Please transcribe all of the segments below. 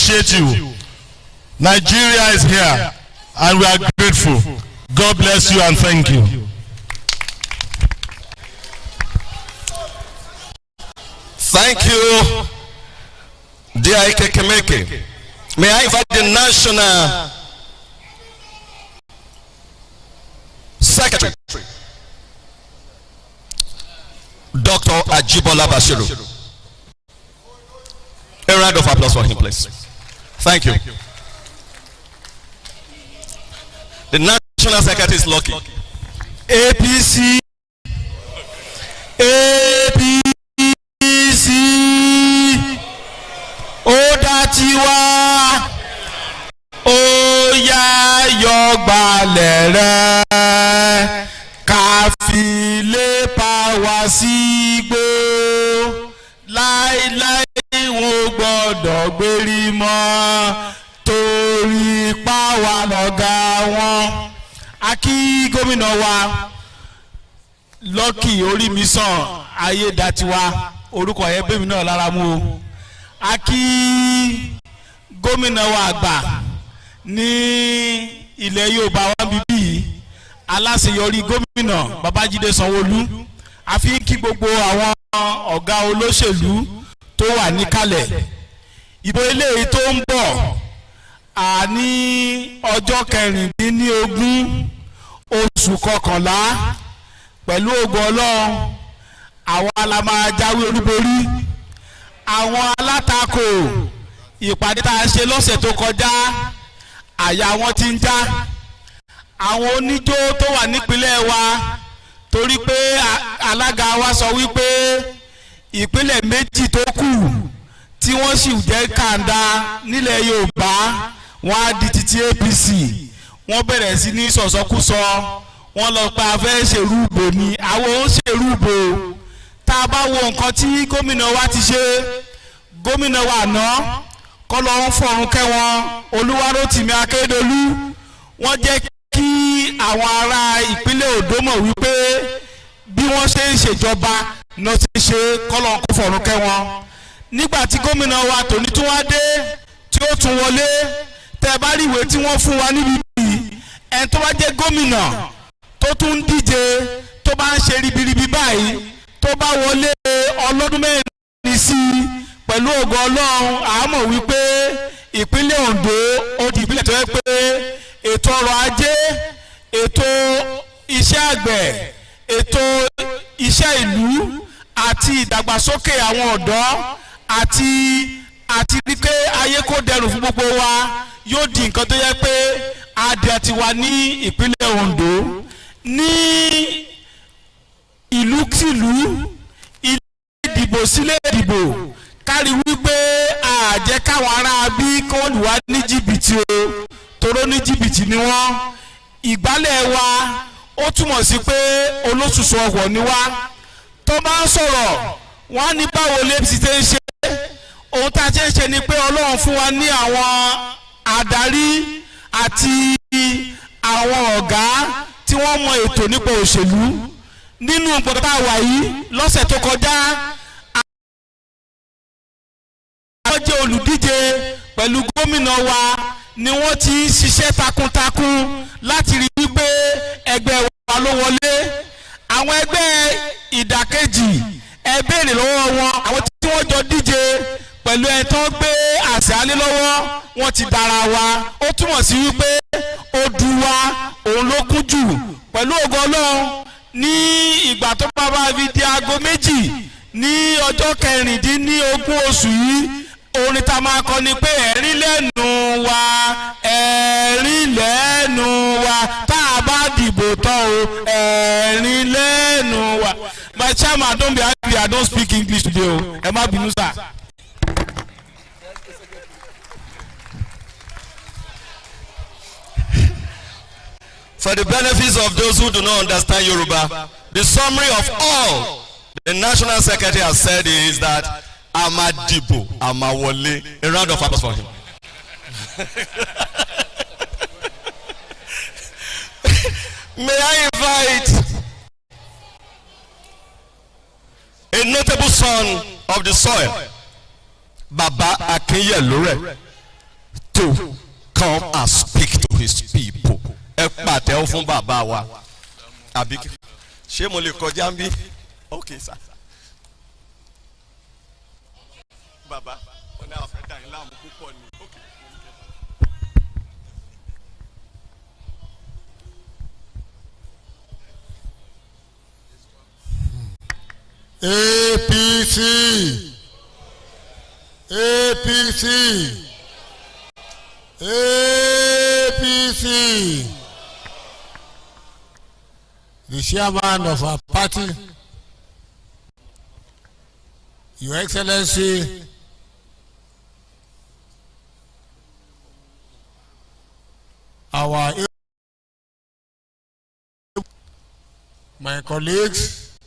appreciate you. Nigeria is here and we are grateful. God bless you and thank you. Thank you, dear Ikekemeke. May I invite the National Secretary, Dr. Ajibola Bashiru. A round of applause for him, please. Thank you. The National Secretary is lucky. APC, APC, Odatiwa, Oya Yogbalere, Kafile Pawasigbo, Lai wọ́n gbọ́dọ̀ gbérí mọ́ torí páwa lọ́gá wọn. A kí gómìnà wa Lucky Orímisàn Ayédatiwa, orúkọ yẹn bẹ́mi náà lára mú o. A kí gómìnà wa àgbà ní ilẹ̀ Yorùbá wa bíbí aláṣeyọrí gómìnà Babájídé Sanwó-Olú. A fi ń kí gbogbo àwọn ọ̀gá olóṣèlú tó wà níkàlẹ̀. Ìbò eléyìí tó ń bọ̀ ní ọjọ́ 16 oṣù kọkànlá pẹ̀lú ògo Ọlọ́run àwa la máa jáwé olúborí. Àwọn alátakò ìpàdé tá a ṣe lọ́sẹ̀ tó kọjá àyà wọn ti ń já. Àwọn oníjó tó wà nípínlẹ̀ wa torí pé alága wa sọ wípé ìpínlẹ̀ méjì tó kù tí wọ́n sì jẹ́ kàńdá nílẹ̀ Yorùbá wọ́n á di títí APC. Wọ́n bẹ̀rẹ̀ sí ní sọ̀sọ́kúsọ, wọ́n lọ pa afẹ́ ṣèrúbò ni àwọn ò ń ṣèrúbò. Tá a bá wo nǹkan tí gómìnà wa ti ṣe, gómìnà wa àná kọ́ lọ ń fọ̀run kẹ́wọn Olúwarótìmí Akérédolú, wọ́n jẹ́ kí àwọn ará ìpínlẹ̀ Oǹdó mọ̀ wípé bí wọ́n ṣe ń ṣèjọba náà ti ṣe kọ́lọ̀ kó fọ̀run kẹ́ wọn. Nígbà tí gómìnà wa tòní tún wá dé tí ó tún wọlé, tẹ́ bá rí ìwé tí wọ́n fún wa níbi yìí, ẹni tó bá jẹ́ gómìnà tó tún ń díje tó bá ń ṣe ribiribi báyìí tó bá wọlé ọlọ́dún mẹ́rin sí pẹ̀lú ògo Ọlọ́run àmọ́ wípé ìpínlẹ̀ Oǹdó ó di ìpínlẹ̀ tó yẹ pé ètò ọrọ̀ ajé, ètò iṣẹ́ àgbẹ̀, ètò iṣẹ́ ìlú àti ìdàgbàsókè àwọn ọ̀dọ́ àti rí pé ayé kó dẹrùn fún gbogbo wa yóò di nǹkan tó yẹ pé adé ti wà ní ìpínlẹ̀ Oǹdó. Ní ìlú tìlú, ilé ìdìbò sílé ìdìbò, kárí wípé àjẹ́ káwọn ará bí kí wọ́n lù wá ní jìbìtì o, toró ní jìbìtì ni wọ́n. Ìgbálẹ̀ wa ó túmọ̀ sí pé olóṣùṣù ọ̀wọ̀ ni wá. Tó bá ń sọ̀rọ̀ wọ́n á ní báwo lè sì ṣe ń ṣe. Ohun tá a ṣe ń ṣe ni pé Ọlọ́run fún wa ní àwọn adarí àti àwọn ọ̀gá tí wọ́n mọ ètò nípa òṣèlú. Nínú nǹkan tá a wà yìí lọ́sẹ̀ tó kọjá, àwọn jẹ́ olùdíje pẹ̀lú gómìnà wa ni wọ́n ti ń ṣiṣẹ́ takuntakun láti rí wípé ẹgbẹ́ wa ló wọlé. Àwọn ẹgbẹ́ ìdàkejì ẹ béèrè lọ́wọ́ wọn, àwọn tí wọ́n jọ díje pẹ̀lú ẹ tó gbé àṣà lé lọ́wọ́ wọ́n ti dára wa. Ó túmọ̀ sí wípé odù wa òun ló kún jù. Pẹ̀lú ògo Ọlọ́run ní ìgbà tó bá bá fi di aago 2 ní ọjọ́ 16 oṣù yìí, orin tá a máa kọ ni pé ẹ̀rín lẹ́nu wa, ẹ̀rín lẹ́nu wa, tá a bá dìbò tán o, ẹ̀rín lẹ́nu wa. My chairman, don't be angry, I don't speak English today o, ẹ má bínú sà. For the benefits of those who do not understand Yoruba, the summary of all the National Secretary has said is that Amadibo, Amawole. A round of applause for him. May I invite a notable son of the soil, Baba Akinyelure, to come and speak to his people. Ẹ pàtẹ́wọ́ fún bàbá wa. Àbí ṣé mo lè kọjá ń bí? Okay sir. Bàbá, wọ́n ní àwọn fẹ́ dà yín láàmú púpọ̀ ni. Okay. APC, APC, APC. The chairman of our party, Your Excellency, my colleagues,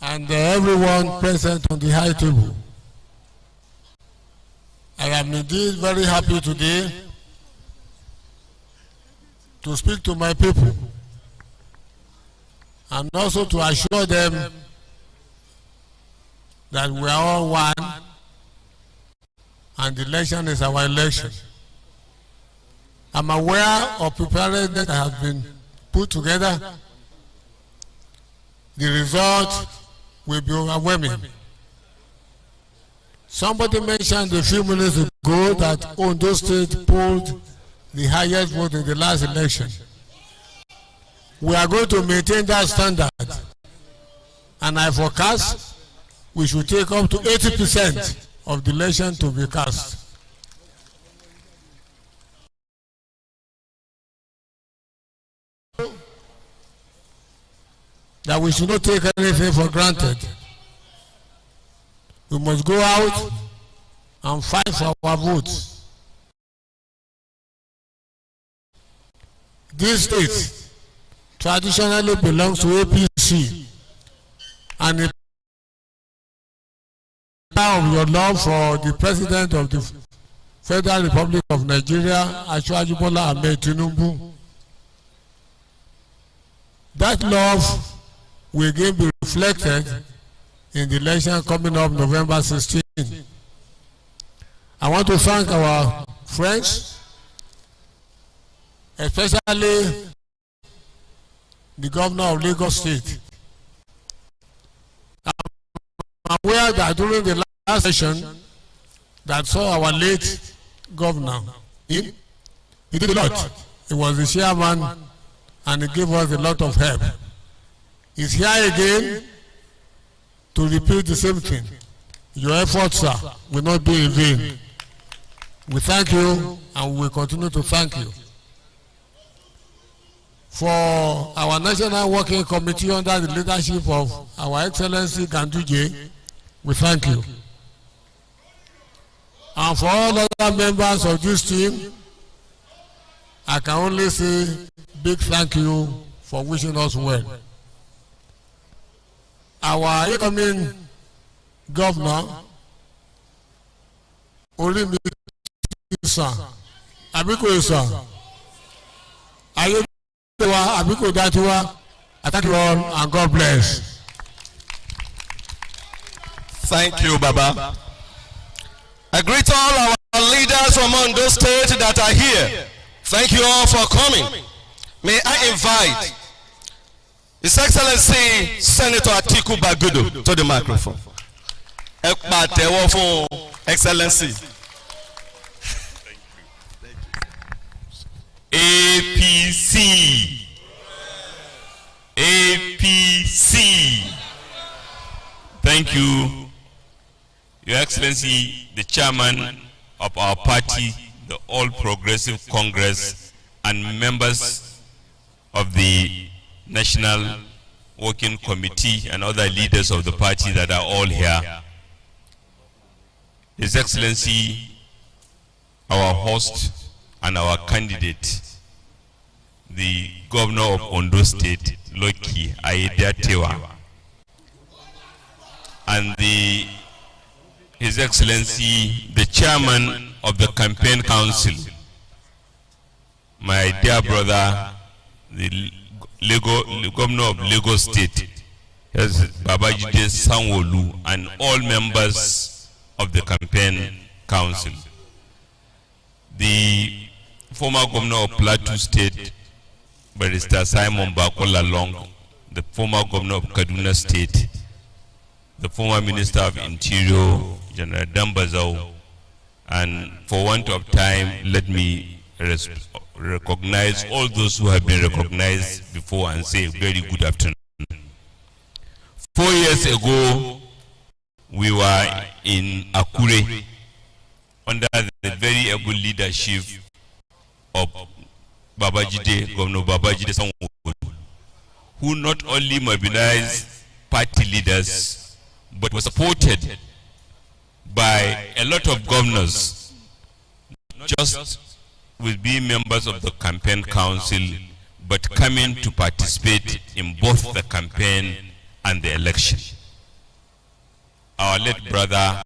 and everyone present on the high table. I am indeed very happy today to speak to my people and also to assure them that we are all one and the election is our election. I'm aware of preparedness that has been put together. The result will be overwhelming. Somebody mentioned a few minutes ago that ONDO State polled the highest vote in the last election. We are going to maintain that standard, and I forecast we should take up to 80% of the election to be cast. That we should not take anything for granted. We must go out and fight for our votes. This state traditionally belongs to APC, and the power of your love for the President of the Federal Republic of Nigeria, Asiwaju Bola Ahmed Tinubu, that love will again be reflected in the election coming up November 16. I want to thank our friends, especially the governor of Lagos State. I'm aware that during the last session that saw our late governor, he did a lot. He was the chairman and he gave us a lot of help. He's here again to repeat the same thing. Your efforts, sir, will not be in vain. We thank you and we will continue to thank you. For our National Working Committee under the leadership of our Excellency Ganduje, we thank you. And for all other members of this team, I can only say big thank you for wishing us well. Our incoming governor, Olimi San, Abiko San, Ayedewa Abiko Datiwa, I thank you all and God bless. Thank you, Baba. I greet all our leaders from ONDO State that are here. Thank you all for coming. May I invite His Excellency Senator Atiku Bagudu to the microphone. Excellency. APC. APC. Thank you, Your Excellency, the chairman of our party, the All Progressive Congress, and members of the National Working Committee and other leaders of the party that are all here. His Excellency, our host and our candidate, the Governor of Ondo State, Lucky Aiyedatiwa, and His Excellency, the Chairman of the Campaign Council, my dear brother, the Governor of Lagos State, Babajide Sanwo-Olu, and all members of the Campaign Council. Council. The former governor of Plateau State, Barrister Simon Bakola Long, the former governor of Kaduna State, the former Minister of Interior, General Dambazau, and for want of time, let me recognize all those who have been recognized before and say a very good afternoon. 4 years ago, we were in Akure under the very able leadership of Babajide, Governor Babajide Sanwo-Olu, who not only mobilized party leaders, but was supported by a lot of governors, not just with being members of the campaign council, but coming to participate in both the campaign and the election. Our late brother,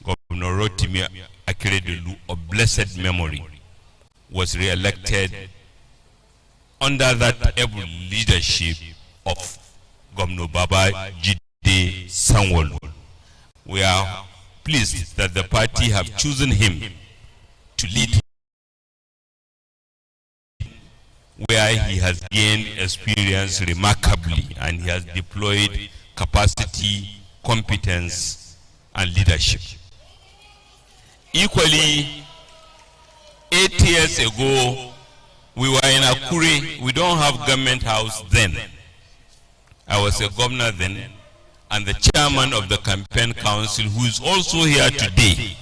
Governor Rotimi Akeredolu, of blessed memory, was re-elected under that able leadership of Governor Babajide Sanwo-Olu. We are pleased that the party have chosen him to lead, where he has gained experience remarkably and he has deployed capacity, competence, and leadership. Equally, 8 years ago, we were in Akure. We don't have government house then. I was a governor then, and the chairman of the campaign council, who is also here today,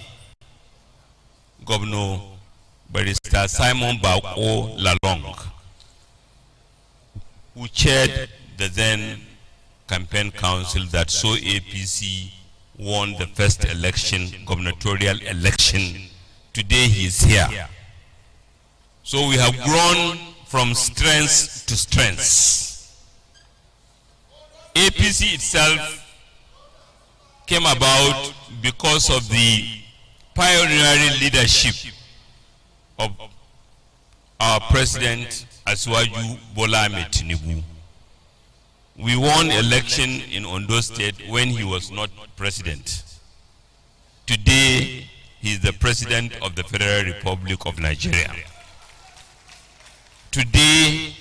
Governor Barrister Simon Bako Lalong, who chaired the then campaign council that saw APC won the first election, gubernatorial election. Today he is here. So we have grown from strength to strength. APC itself came about because of the pioneering leadership of our president Asiwaju Bola Ahmed Tinubu. We won election in ONDO State when he was not president. Today, he is the president of the Federal Republic of Nigeria. Today,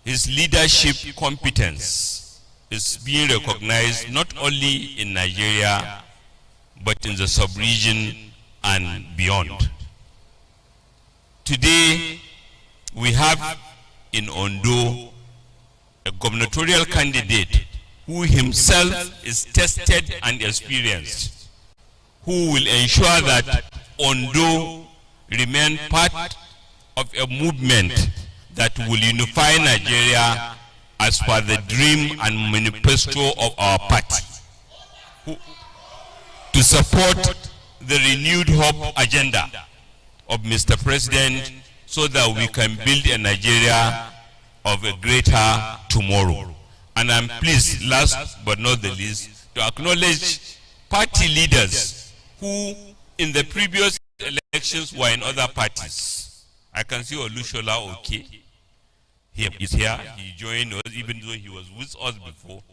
his leadership competence is being recognized not only in Nigeria, but in the sub-region and beyond. Today, we have in ONDO a gubernatorial candidate who himself is tested and experienced, who will ensure that ONDO remain part of a movement that will unify Nigeria as per the dream and manifesto of our party, to support the renewed hope agenda of Mr. President, so that we can build a Nigeria of a greater tomorrow. And I'm pleased, last but not the least, to acknowledge party leaders who in the previous elections were in other parties. I can see Olushola Oke. He is here. He joined us even though he was with us before.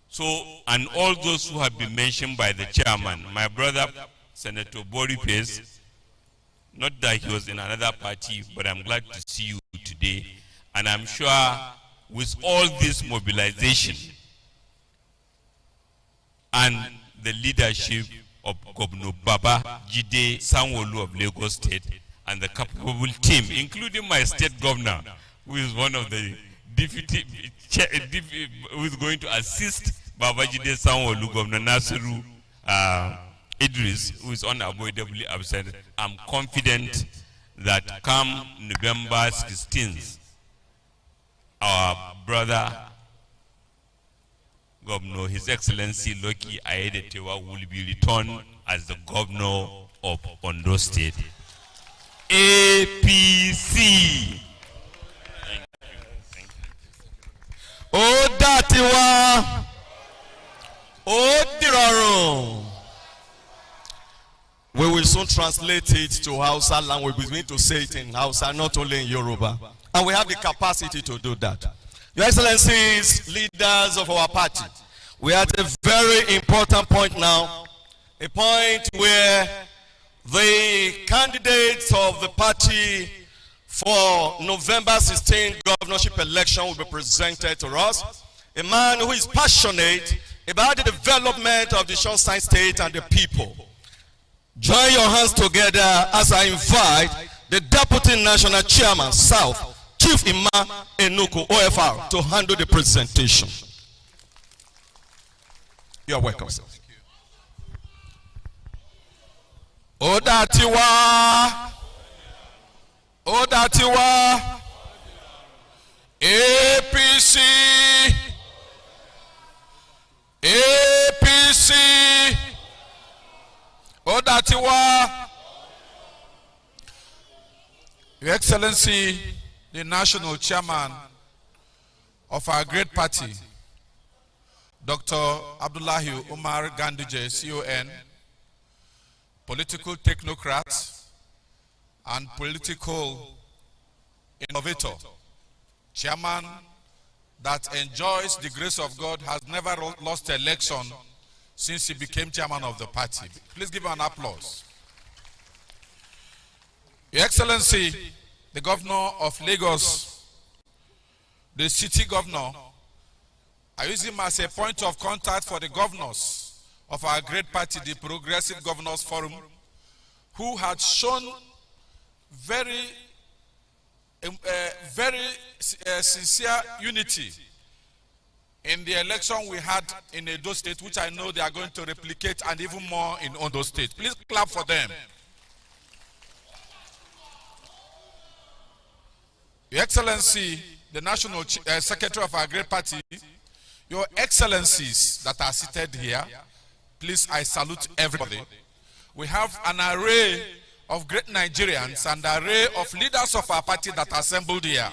So, and all those who have been mentioned by the chairman, my brother, Senator Boniface, not that he was in another party, but I'm glad to see you today. And I'm sure with all this mobilization and the leadership of Governor Babajide Sanwo-Olu of Lagos State and the capable team, including my state governor, who is one of the deputy, who is going to assist Babajide Sanwo-Olu, Governor Nasiru Idris, who is unavoidably absent. I'm confident that come November 16th, our brother, Governor, His Excellency Loki Ayedetewa, will be returned as the governor of ONDO State. APC. Oh, Datiwa. Oh, Diraro. We will soon translate it to Hausa language. We're going to say it in Hausa, not only in Yoruba. And we have the capacity to do that. Your Excellencies, leaders of our party, we are at a very important point now. a point where the candidates of the party for November 16 governorship election will be presented to us. A man who is passionate about the development of the Sunshine State and the people. Join your hands together as I invite the Deputy National Chairman, South, Chief Imam Enuku OFR, to handle the presentation. You are welcome, sir. Odatiwa, Odatiwa, APC, APC, Odatiwa. Your Excellency, the National Chairman of our great party, Dr. Abdullahi Umar Ganduje, CON, political technocrat and political innovator, chairman that enjoys the grace of God, has never lost an election since he became chairman of the party. Please give him an applause. Your Excellency, the Governor of Lagos, the city governor, I use him as a point of contact for the governors of our great party, the Progressive Governors Forum, who had shown very sincere unity in the election we had in Edo State, which I know they are going to replicate, and even more in ONDO State. Please clap for them. Your Excellency, the National Secretary of our great party, Your Excellencies that are seated here, please, I salute everybody. We have an array of great Nigerians and an array of leaders of our party that are assembled here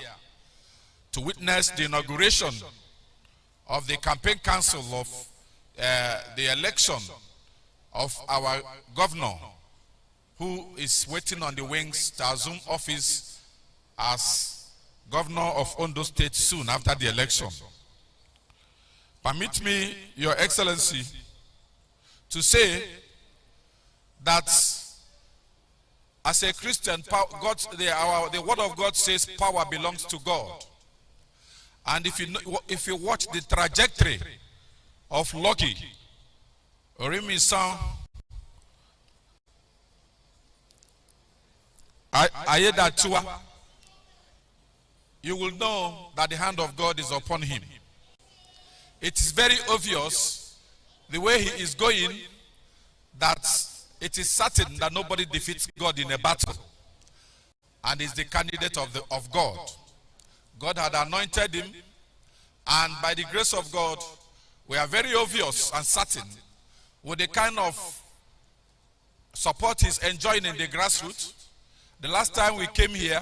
to witness the inauguration of the campaign council of the election of our governor, who is waiting on the wings to assume office as governor of ONDO State soon after the election. Permit me, Your Excellency, to say that as a Christian, the word of God says power belongs to God. And if you watch the trajectory of Lucky, Orimisan, Ayedatua, you will know that the hand of God is upon him. It is very obvious, the way he is going, that it is certain that nobody defeats God in a battle. And is the candidate of God. God had anointed him, and by the grace of God, we are very obvious and certain with the kind of support he's enjoying in the grassroots. The last time we came here,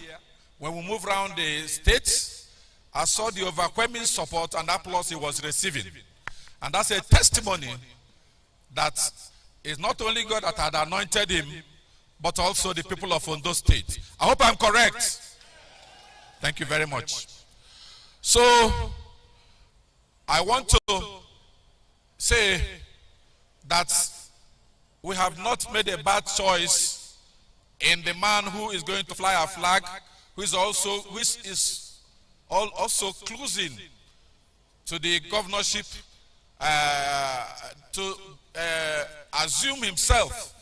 when we moved around the state, I saw the overwhelming support and applause he was receiving. And that's a testimony that it's not only God that had anointed him, but also the people of ONDO State. I hope I'm correct. Thank you very much. So, I want to say that we have not made a bad choice in the man who is going to fly our flag, who is also closing to the governorship to assume himself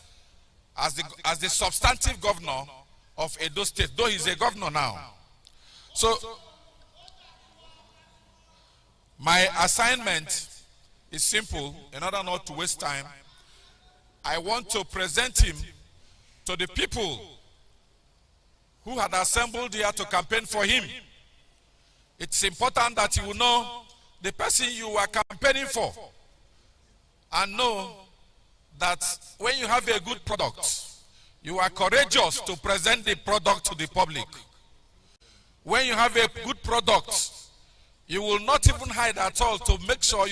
as the substantive governor of Edo State, though he's a governor now. So, my assignment is simple. In order not to waste time, I want to present him to the people who had assembled here to campaign for him. It's important that you know the person you are campaigning for, and know that when you have a good product, you are courageous to present the product to the public. When you have a good product, you will not even hide at all to make sure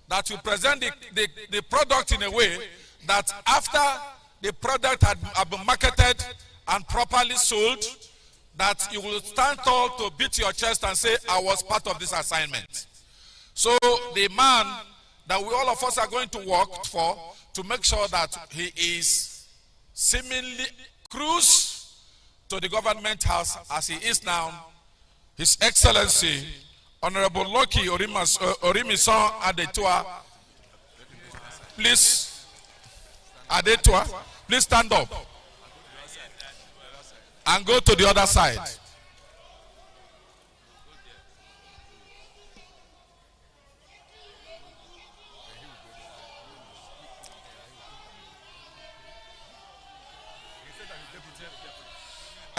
that you present the product in a way that after the product had been marketed and properly sold, that you will stand tall to beat your chest and say, I was part of this assignment. So the man that all of us are going to work for to make sure that he is seemingly cruise to the government house as he is now. His Excellency, Honorable Lucky Orimison Adetua, please, Adetua, please stand up and go to the other side.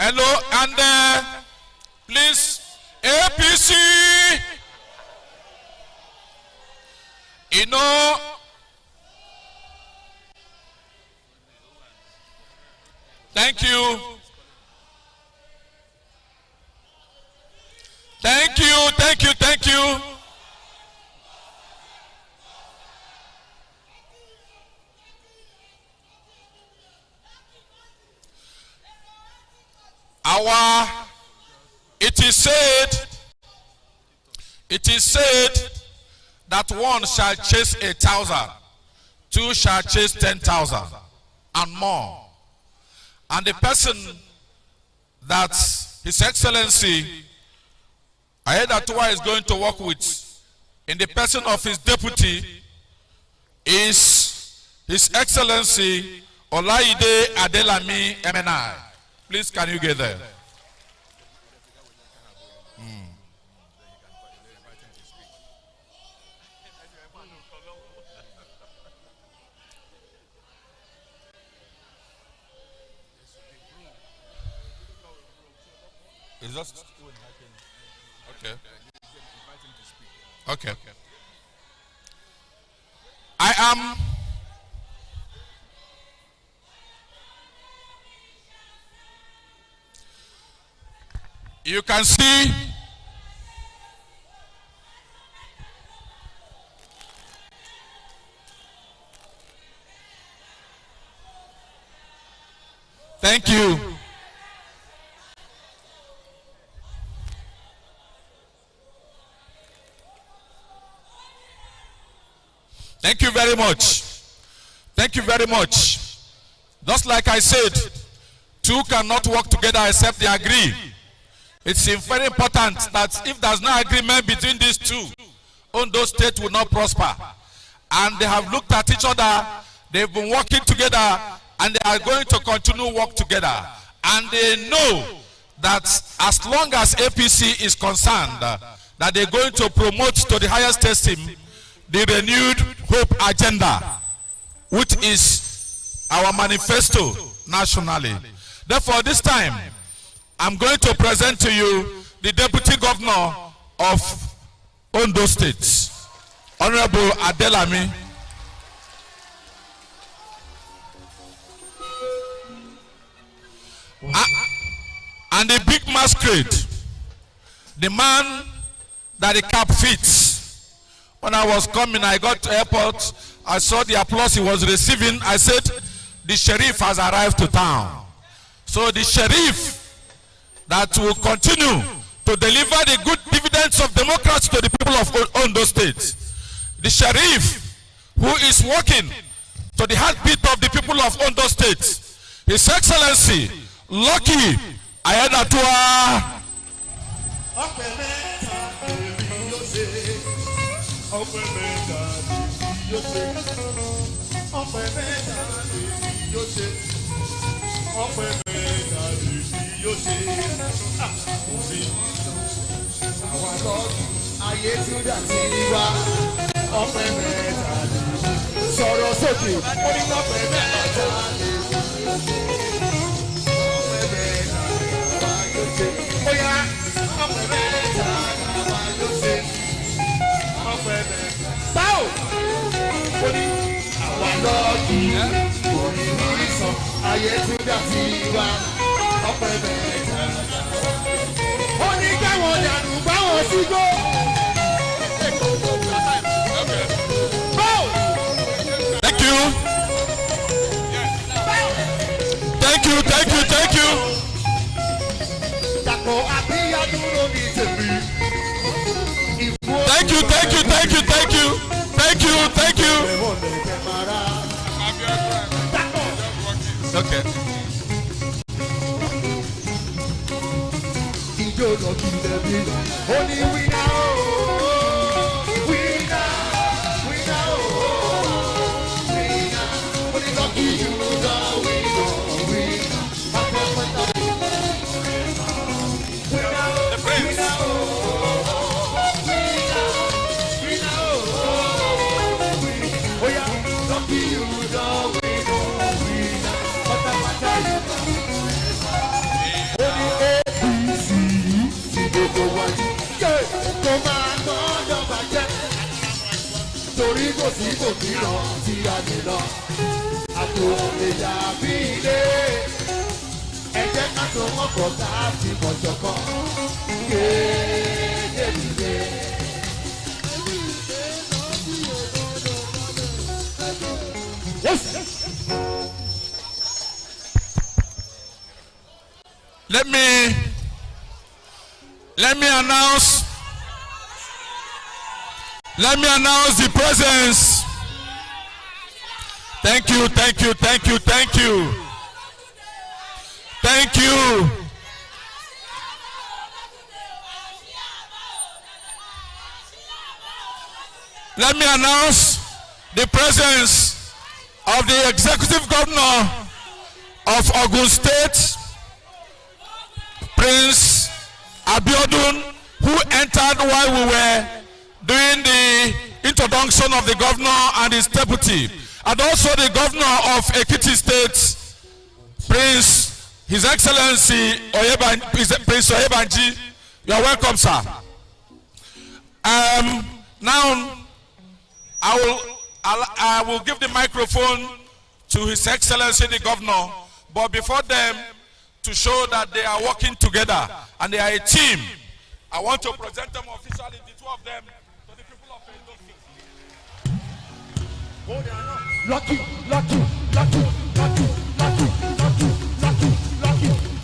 Hello, and please, APC, you know, thank you. Thank you, thank you, thank you. It is said that one shall chase 1,000, two shall chase 10,000 and more. And the person that His Excellency Ayedatua is going to work with in the person of his deputy is His Excellency Olaide Adelami MNI. Please, can you get there? Is that okay? Okay. I am you can see thank you. Thank you very much. Thank you very much. Just like I said, two cannot work together except they agree. It's very important that if there's no agreement between these two, ONDO State will not prosper. And they have looked at each other, they've been working together, and they are going to continue work together. And they know that as long as APC is concerned, that they're going to promote to the highest esteem the renewed hope agenda, which is our manifesto nationally. Therefore, this time, I'm going to present to you the Deputy Governor of ONDO State, Honorable Adelami. And the big masquerade, the man that the cap fits. When I was coming, I got to airport, I saw the applause he was receiving. I said, the sheriff has arrived to town. So the sheriff that will continue to deliver the good dividends of democracy to the people of ONDO State. The sheriff who is working to the heartbeat of the people of ONDO State. His Excellency, Lucky Ayedatua. Thank you. Thank you. Thank you. Thank you. Thank you. Thank you. Thank you. Thank Thank you, thank you. Okay. The prince. Torí kò sí òmíràn tí a lè lọ, àpò ìjà bí ilé. Ẹ jẹ́ ká tó mọ́kọ̀ ká fi mọ̀jọ̀kọ́ kéde ìdè. Let me announce the presence. Thank you, thank you, thank you, thank you. Thank you. Let me announce the presence of the executive governor of Ogun State, Prince Abiodun, who entered while we were doing the introduction of the governor and his deputy, and also the governor of Ekiti State, Prince, His Excellency Prince Oyebanji. You are welcome, sir. Now, I will give the microphone to His Excellency the governor, but before them, to show that they are working together and they are a team, I want to present them officially, the two of them, to the people of Edo State. Lucky.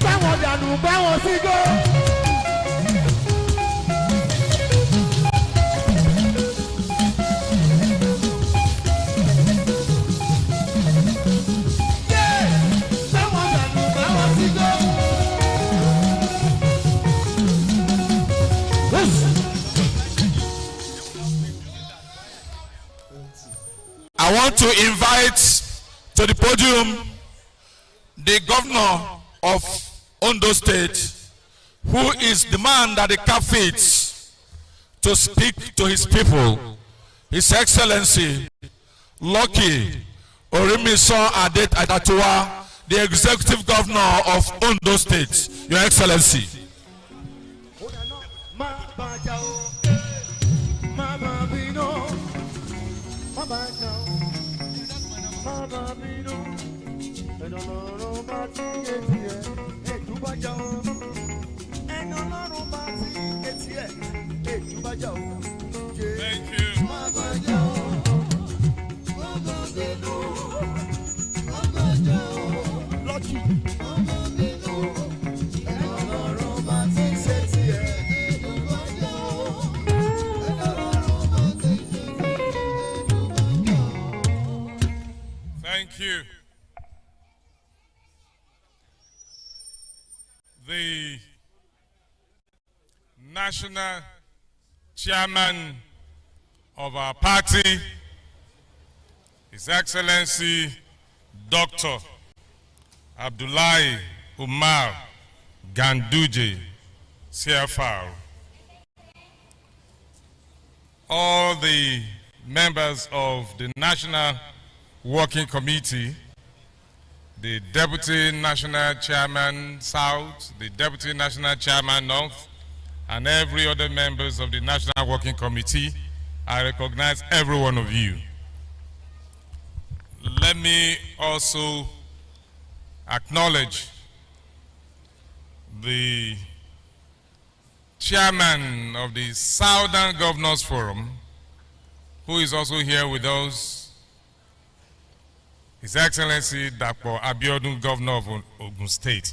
Báwọn dànù báwọn sí gò. I want to invite to the podium the governor of Ondo State, who is the man that the cap fits to speak to his people, His Excellency Lucky Orimiso Adet Adatuwa, the executive governor of Ondo State. Your Excellency. Thank you. Thank you. The national chairman of our party, His Excellency Dr. Abdullahi Umar Ganduje, CFR. All the members of the National Working Committee, the Deputy National Chairman South, the Deputy National Chairman North, and every other members of the National Working Committee, I recognize every one of you. Let me also acknowledge the chairman of the Southern Governors Forum, who is also here with us, His Excellency Dr. Abiodun, Governor of Ogun State.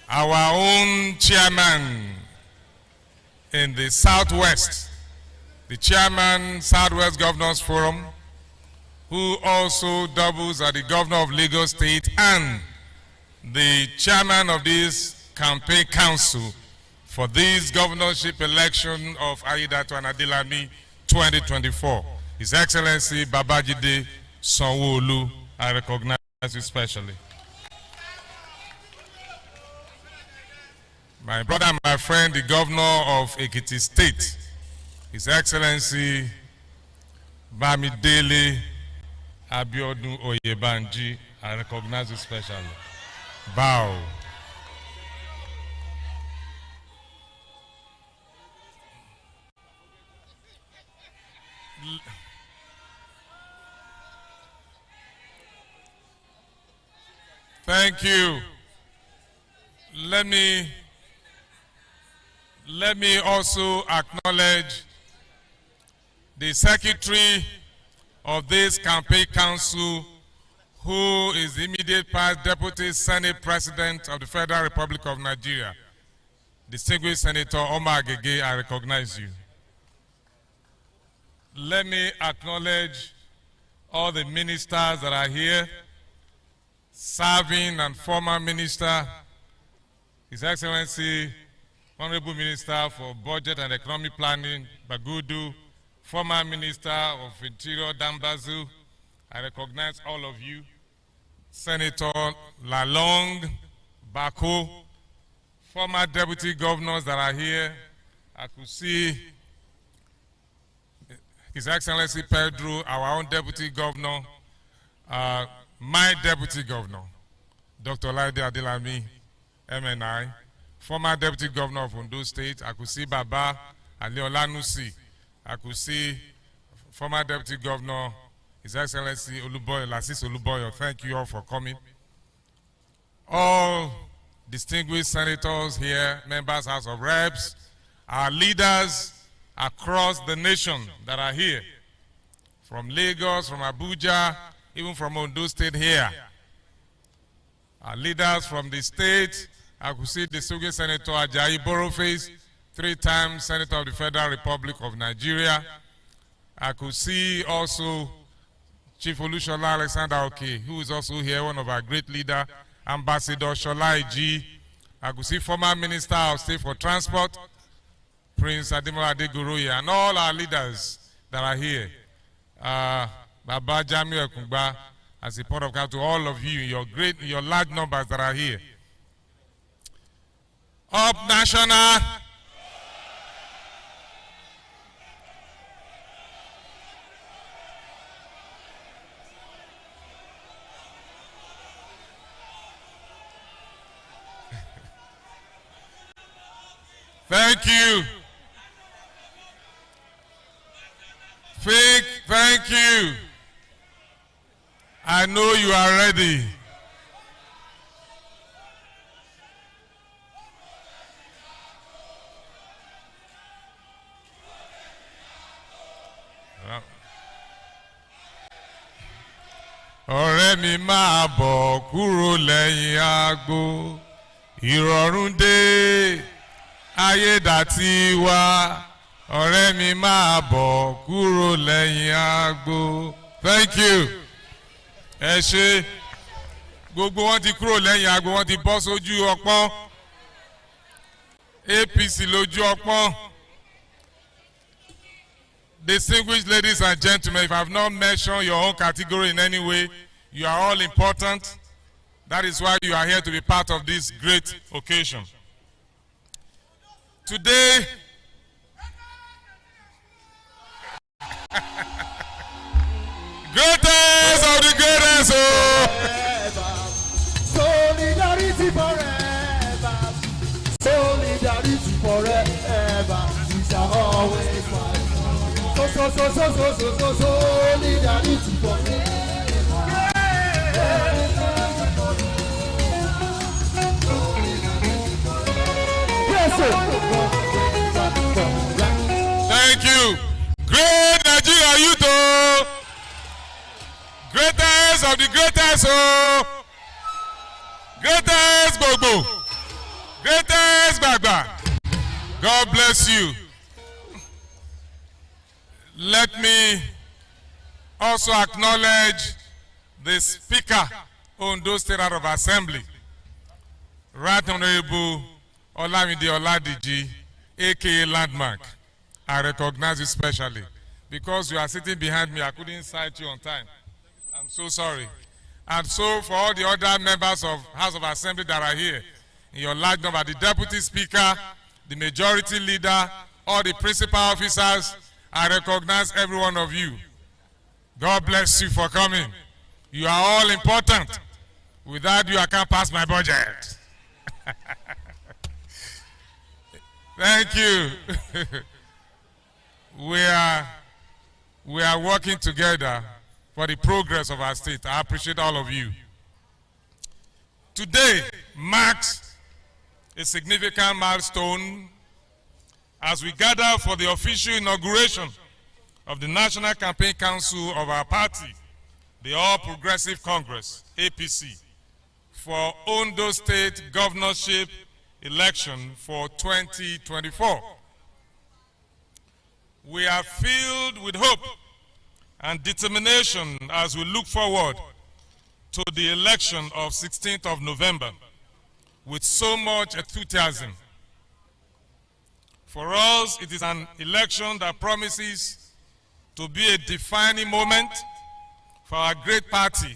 Our own chairman, in the Southwest, the chairman, Southwest Governors Forum, who also doubles as the governor of Lagos State and the chairman of this campaign council for this governorship election of Aiyedatu and Adelami 2024. His Excellency Babajide Sanwo-Olu, I recognize you specially. My brother and my friend, the governor of Ekiti State, His Excellency Bamidele Abiodun Oyebanji, I recognize you specially. Bow. Thank you. Let me also acknowledge the secretary of this campaign council, who is the immediate past Deputy Senate President of the Federal Republic of Nigeria, distinguished Senator Omar Agege. I recognize you. Let me acknowledge all the ministers that are here, serving and former minister, His Excellency Honorable Minister for Budget and Economic Planning, Bagudu, former Minister of Interior, Dambazu. I recognize all of you. Senator Lalong, Bako, former deputy governors that are here. I could see His Excellency Pedro, our own deputy governor, my deputy governor, Dr. Laide Adelami, MNI, former deputy governor of ONDO State. I could see Baba Aliolanusi. I could see former deputy governor, His Excellency Oluboyo, Lasis Oluboyo. Thank you all for coming. All distinguished senators here, members, House of Reps, our leaders across the nation that are here, from Lagos, from Abuja, even from ONDO State here. Our leaders from the state, I could see distinguished Senator Ajayi Boroface, 3-time Senator of the Federal Republic of Nigeria. I could see also Chief Olushola Alexander Oke, who is also here, one of our great leaders, Ambassador Shola Iji. I could see former Minister of State for Transport, Prince Ademola Adegoroye, and all our leaders that are here. Baba Jamiu Ekungba, as a port of call to all of you, your large numbers that are here. Up national. Thank you. Thank you. I know you are ready. Ọ̀rẹ́ mi máa bọ̀ kúrò lẹ́yìn agbo, ìrọ̀rùn dé, ayédàtiwa. Ọ̀rẹ́ mi máa bọ̀ kúrò lẹ́yìn agbo. Thank you. Ẹ ṣé, gbogbo wọn ti kúrò lẹ́yìn agbo, wọn ti bọ́ sójú ọpọ́n. APC lójú ọpọ́n. Distinguished ladies and gentlemen, if I have not mentioned your own category in any way, you are all important. That is why you are here to be part of this great occasion. Today, greatest of the greatest, Solidarity forever. Solidarity forever. We shall always fight. Solidarity forever. Yes, sir. Thank you. Great Nigeria youth, oh. Greatest of the greatest, oh. Greatest Gbogbo. Greatest Gbagba. God bless you. Let me also acknowledge the Speaker, ONDO State House of Assembly, Right Honorable Olamide Oladiji, aka Landmark. I recognize you specially. Because you are sitting behind me, I couldn't cite you on time. I'm so sorry. And so for all the other members of House of Assembly that are here, in your large number, the Deputy Speaker, the Majority Leader, all the principal officers, I recognize every one of you. God bless you for coming. You are all important. Without you, I can't pass my budget. Thank you. We are working together for the progress of our state. I appreciate all of you. Today marks a significant milestone as we gather for the official inauguration of the National Campaign Council of our party, the All Progressive Congress, APC, for ONDO State Governorship election for 2024. We are filled with hope and determination as we look forward to the election of 16th of November with so much enthusiasm. For us, it is an election that promises to be a defining moment for our great party,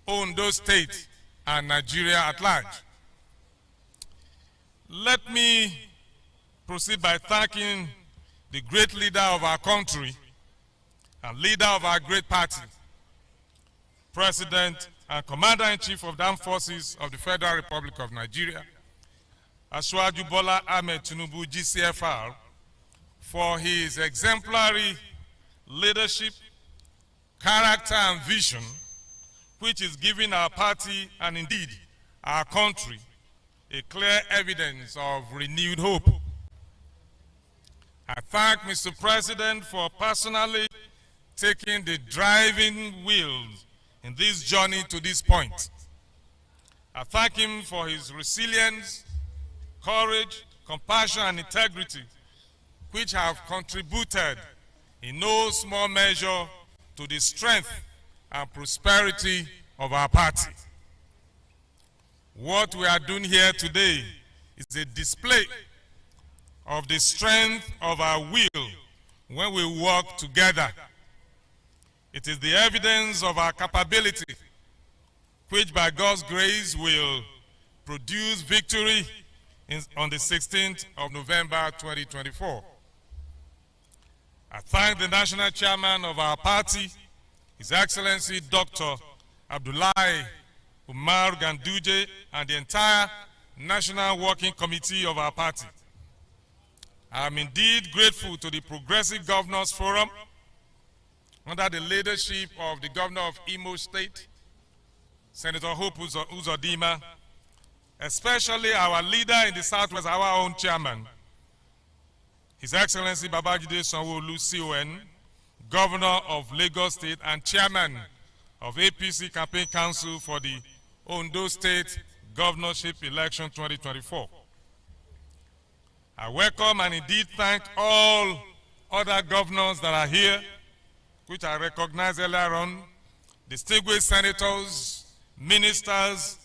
ONDO State, and Nigeria at large. Let me proceed by thanking the great leader of our country and leader of our great party, President and Commander-in-Chief of the Armed Forces of the Federal Republic of Nigeria, Asiwaju Bola Ahmed Tinubu, GCFR, for his exemplary leadership, character, and vision, which is giving our party and indeed our country a clear evidence of renewed hope. I thank Mr. President for personally taking the driving wheels in this journey to this point. I thank him for his resilience, courage, compassion, and integrity, which have contributed in no small measure to the strength and prosperity of our party. What we are doing here today is a display of the strength of our will when we work together. It is the evidence of our capability, which by God's grace will produce victory on the 16th of November 2024. I thank the national chairman of our party, His Excellency Dr. Abdullahi Umar Ganduje, and the entire National Working Committee of our party. I am indeed grateful to the Progressive Governors Forum under the leadership of the Governor of Imo State, Senator Hope Uzodimma, especially our leader in the Southwest, our own chairman, His Excellency Babajide Sanwo-Olu CON, Governor of Lagos State and Chairman of APC Campaign Council for the ONDO State Governorship Election 2024. I welcome and indeed thank all other governors that are here, which I recognized earlier on, distinguished senators, ministers,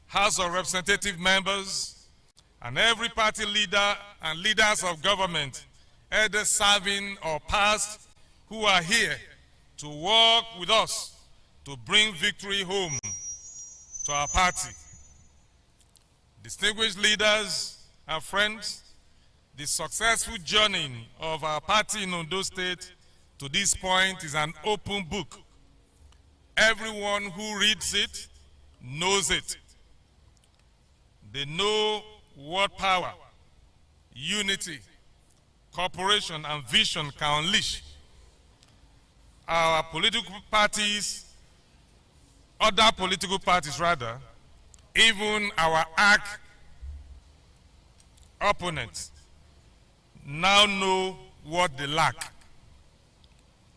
House of Representative members, and every party leader and leaders of government, either serving or past, who are here to work with us to bring victory home to our party. Distinguished leaders and friends, the successful journey of our party in Ondo State to this point is an open book. Everyone who reads it knows it. They know what power, unity, cooperation, and vision can unleash. Our political parties, other political parties rather, even our arch opponents, now know what they lack,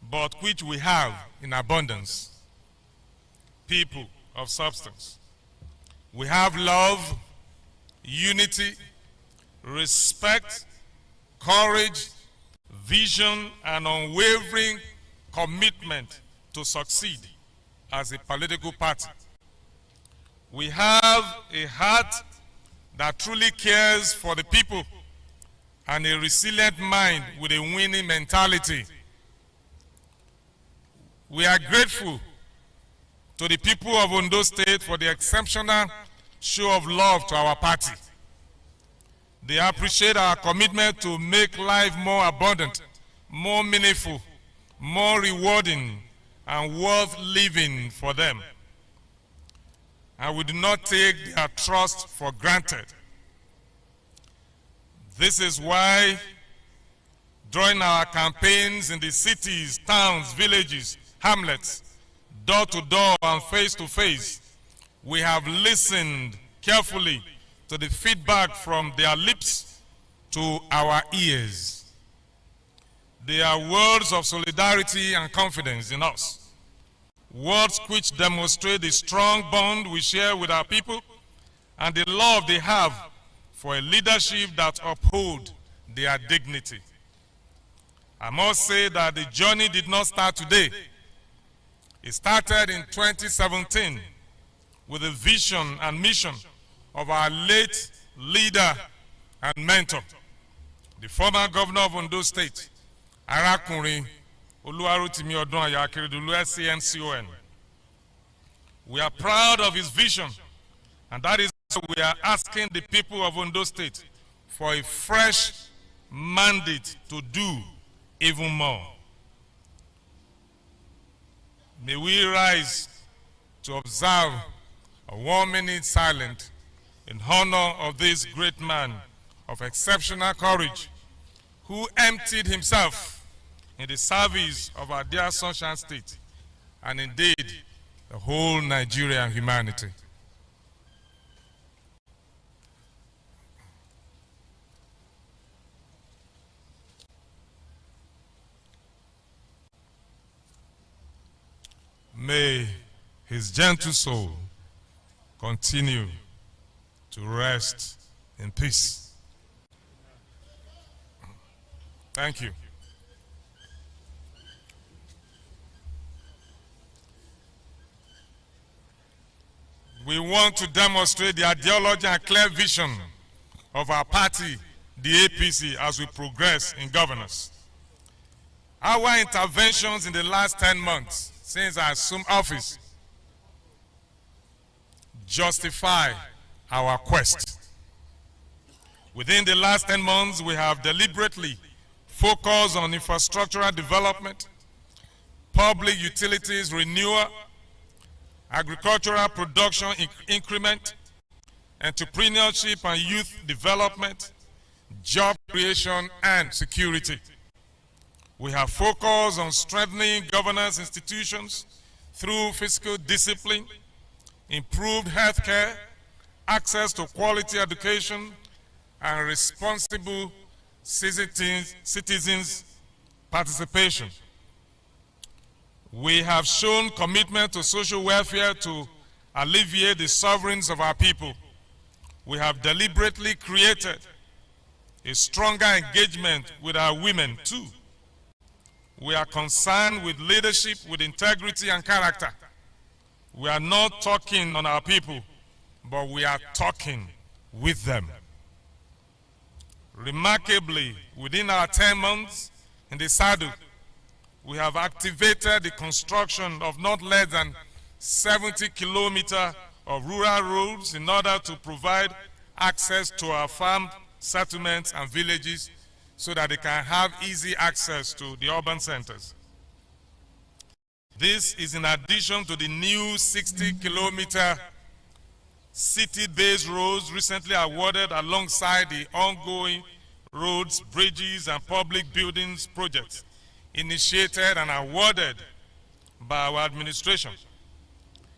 but which we have in abundance: people of substance. We have love, unity, respect, courage, vision, and unwavering commitment to succeed as a political party. We have a heart that truly cares for the people and a resilient mind with a winning mentality. We are grateful to the people of Ondo State for the exceptional show of love to our party. They appreciate our commitment to make life more abundant, more meaningful, more rewarding, and worth living for them. And we do not take their trust for granted. This is why, during our campaigns in the cities, towns, villages, hamlets, door to door and face to face, we have listened carefully to the feedback from their lips to our ears. They are words of solidarity and confidence in us, words which demonstrate the strong bond we share with our people and the love they have for a leadership that upholds their dignity. I must say that the journey did not start today. It started in 2017 with the vision and mission of our late leader and mentor, the former governor of Ondo State, Arakunrin Oluwarotimi Odunaya Akeredolu SCNCON. We are proud of his vision, and that is why we are asking the people of Ondo State for a fresh mandate to do even more. May we rise to observe a 1-minute silence in honor of this great man of exceptional courage who emptied himself in the service of our dear Sunshine State and indeed the whole Nigerian humanity. May his gentle soul continue to rest in peace. Thank you. We want to demonstrate the ideology and clear vision of our party, the APC, as we progress in governance. Our interventions in the last 10 months since I assumed office justify our quest. Within the last 10 months, we have deliberately focused on infrastructural development, public utilities renewal, agricultural production increment, entrepreneurship and youth development, job creation and security. We have focused on strengthening governance institutions through fiscal discipline, improved healthcare, access to quality education, and responsible citizens' participation. We have shown commitment to social welfare to alleviate the sufferings of our people. We have deliberately created a stronger engagement with our women too. We are concerned with leadership with integrity and character. We are not talking on our people, but we are talking with them. Remarkably, within our 10 months in the saddle, we have activated the construction of not less than 70 kilometers of rural roads in order to provide access to our farm settlements and villages so that they can have easy access to the urban centers. This is in addition to the new 60-kilometer city-based roads recently awarded alongside the ongoing roads, bridges, and public buildings projects initiated and awarded by our administration.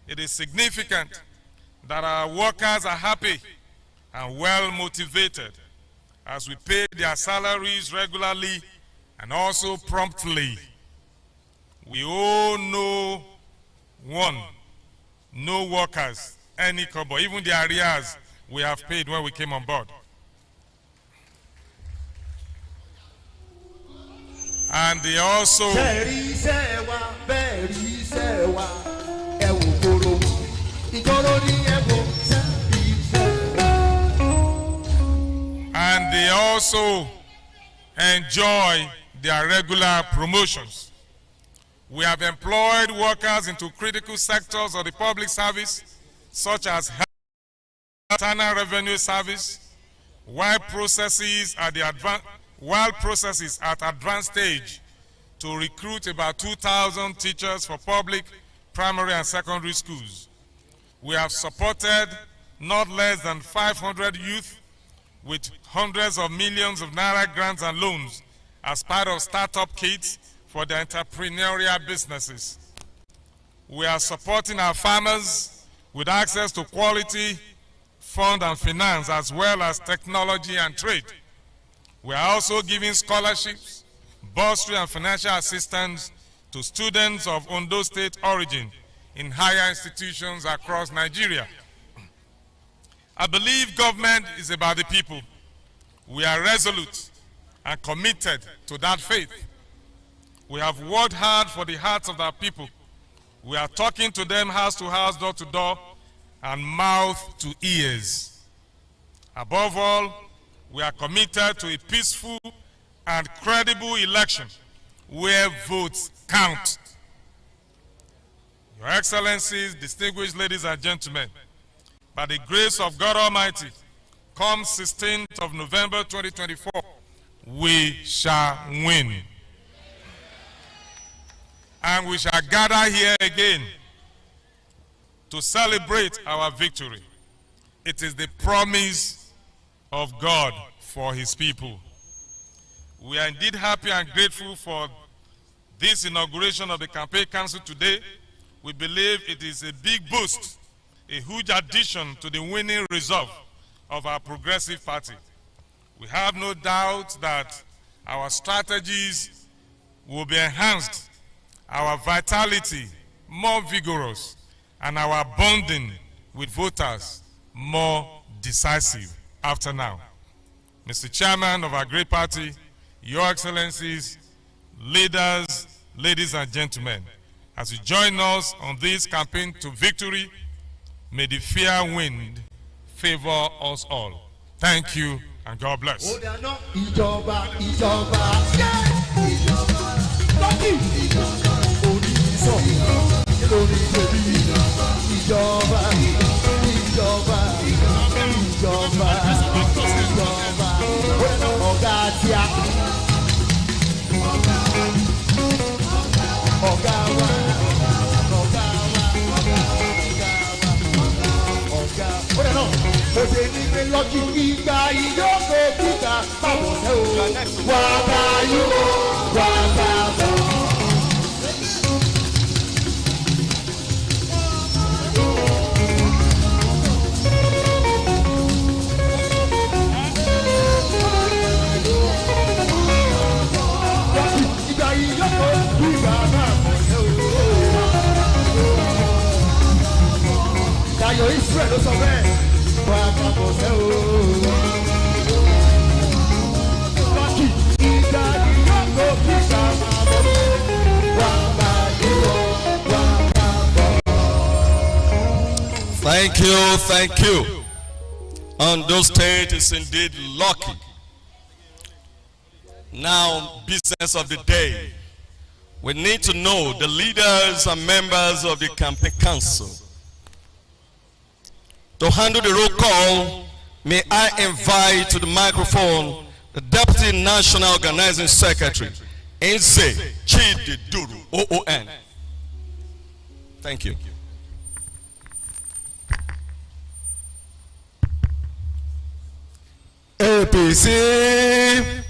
It is significant that our workers are happy and well motivated as we pay their salaries regularly and also promptly. We owe no workers any kobo, even the arrears we have paid when we came on board. And they also enjoy their regular promotions. We have employed workers into critical sectors of the public service, such as health, internal revenue service, while processes at advanced stage to recruit about 2,000 teachers for public, primary, and secondary schools. We have supported not less than 500 youth with hundreds of millions of naira grants and loans as part of startup kits for their entrepreneurial businesses. We are supporting our farmers with access to quality fund and finance, as well as technology and trade. We are also giving scholarships, bursary, and financial assistance to students of ONDO state origin in higher institutions across Nigeria. I believe government is about the people. We are resolute and committed to that faith. We have worked hard for the hearts of our people. We are talking to them house to house, door to door, and mouth to ears. Above all, we are committed to a peaceful and credible election where votes count. Your Excellencies, distinguished ladies and gentlemen, by the grace of God Almighty, come 16th of November 2024, we shall win. And we shall gather here again to celebrate our victory. It is the promise of God for his people. We are indeed happy and grateful for this inauguration of the campaign council today. We believe it is a big boost, a huge addition to the winning resolve of our progressive party. We have no doubt that our strategies will be enhanced, our vitality more vigorous, and our bonding with voters more decisive after now. Mr. Chairman of our great party, Your Excellencies, leaders, ladies and gentlemen, as you join us on this campaign to victory, may the fair wind favor us all. Thank you and God bless. Thank you, thank you. ONDO State is indeed lucky. Now, business of the day. We need to know the leaders and members of the campaign council. To handle the roll call, may I invite to the microphone the Deputy National Organizing Secretary, Nze Chididuru, OON. Thank you. APC,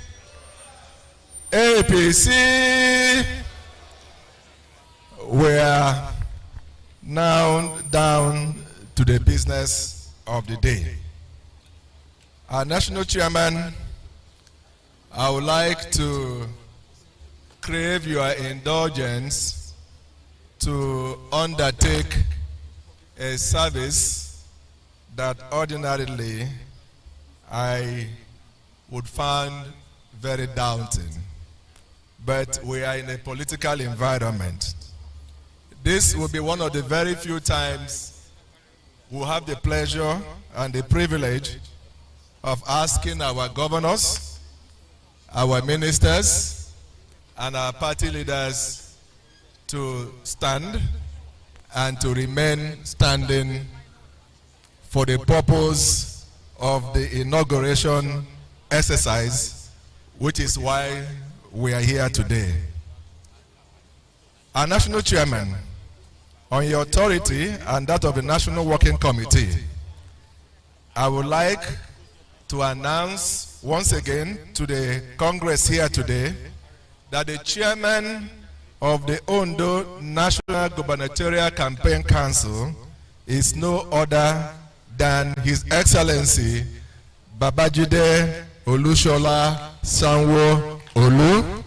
APC, we are now down to the business of the day. Our national chairman, I would like to crave your indulgence to undertake a service that ordinarily I would find very daunting. but we are in a political environment. This will be one of the very few times we'll have the pleasure and the privilege of asking our governors, our ministers, and our party leaders to stand and to remain standing for the purpose of the inauguration exercise, which is why we are here today. Our national chairman, on your authority and that of the National Working Committee, I would like to announce once again to the Congress here today that the chairman of the ONDO National Gubernatorial Campaign Council is no other than His Excellency Babajide Olushola Sanwo-Olu.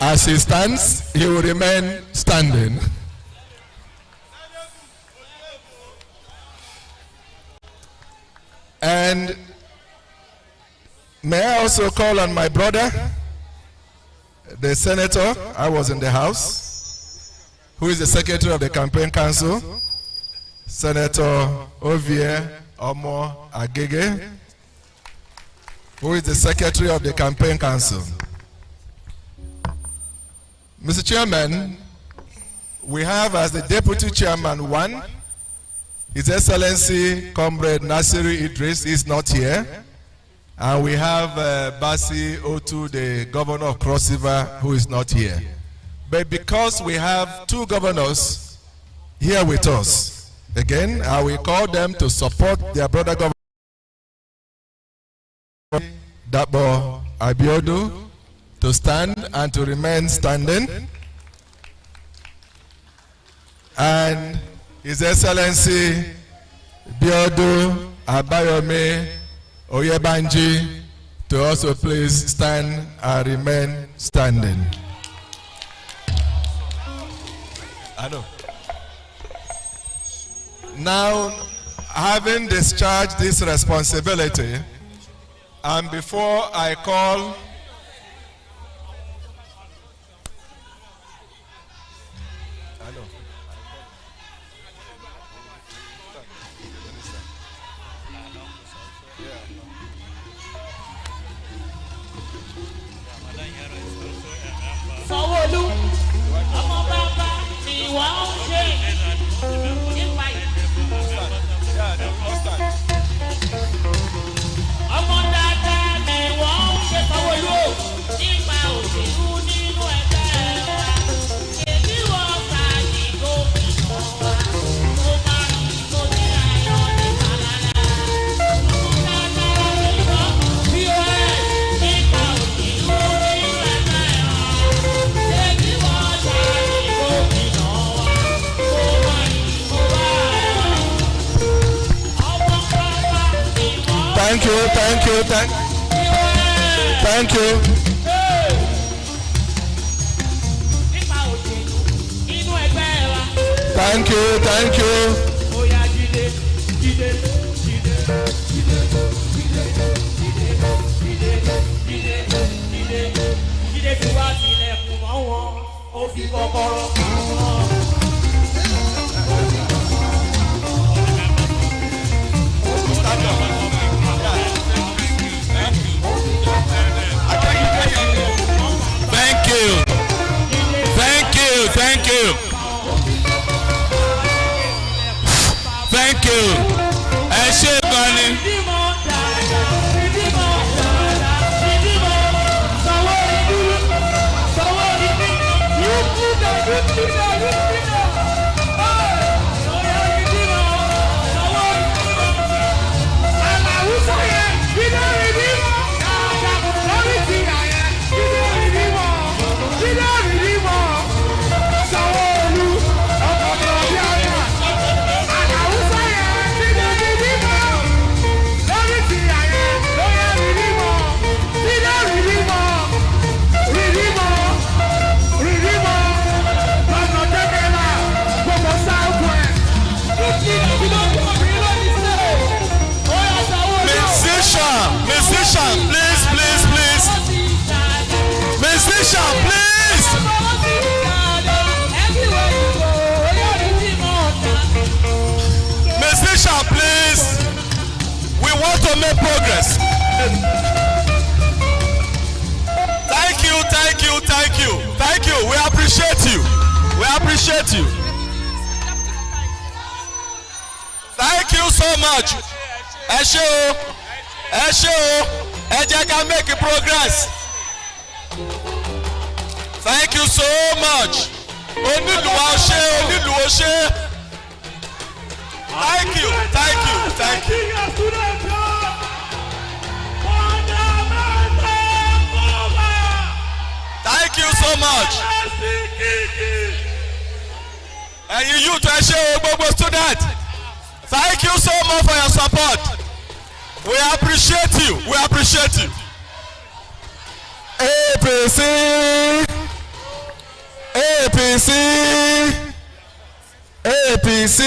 As he stands, he will remain standing. And may I also call on my brother, the senator, I was in the house, who is the secretary of the campaign council, Senator Ovie Omo Agege, who is the secretary of the campaign council. Mr. Chairman, we have as the deputy chairman one, His Excellency Comrade Nasiru Idris is not here. And we have Basi Otu, the governor of Cross River, who is not here. But because we have two governors here with us, again, I will call them to support their brother governor, Dabo Abiodu, to stand and to remain standing. And His Excellency Biodu Abayomi Oyebanji to also please stand and remain standing. I know. Now, having discharged this responsibility, and before I call Sanwó-Olú, ọmọ bàbá ni wọ́n ń ṣe nípa ọmọ dáadáa ni wọ́n ń ṣe Sanwó-Olú nípa òṣèlú nínú ẹgbẹ́ wa. Èmi wọ́n gbà ní gómìnà wa, mo máa ń tó ní ayọ̀ ní kàlálà. Ọmọ dáadáa ni wọ́n bí ó ẹ̀ nípa òṣèlú nínú ẹgbẹ́ wa. Thank you. Thank you. Thank you. Thank you. Ẹ ṣé gan ni. Thank you. We appreciate you. We appreciate you. Thank you so much. Ẹ ṣé o. Ẹ ṣé o. Ẹ jẹ́ ká make progress. Thank you so much. Onílùwà ṣe, onílùwà ṣe. Thank you, thank you, thank you. Thank you so much. And you to share gbogbo student. Thank you so much for your support. We appreciate you. We appreciate you. APC, APC, APC.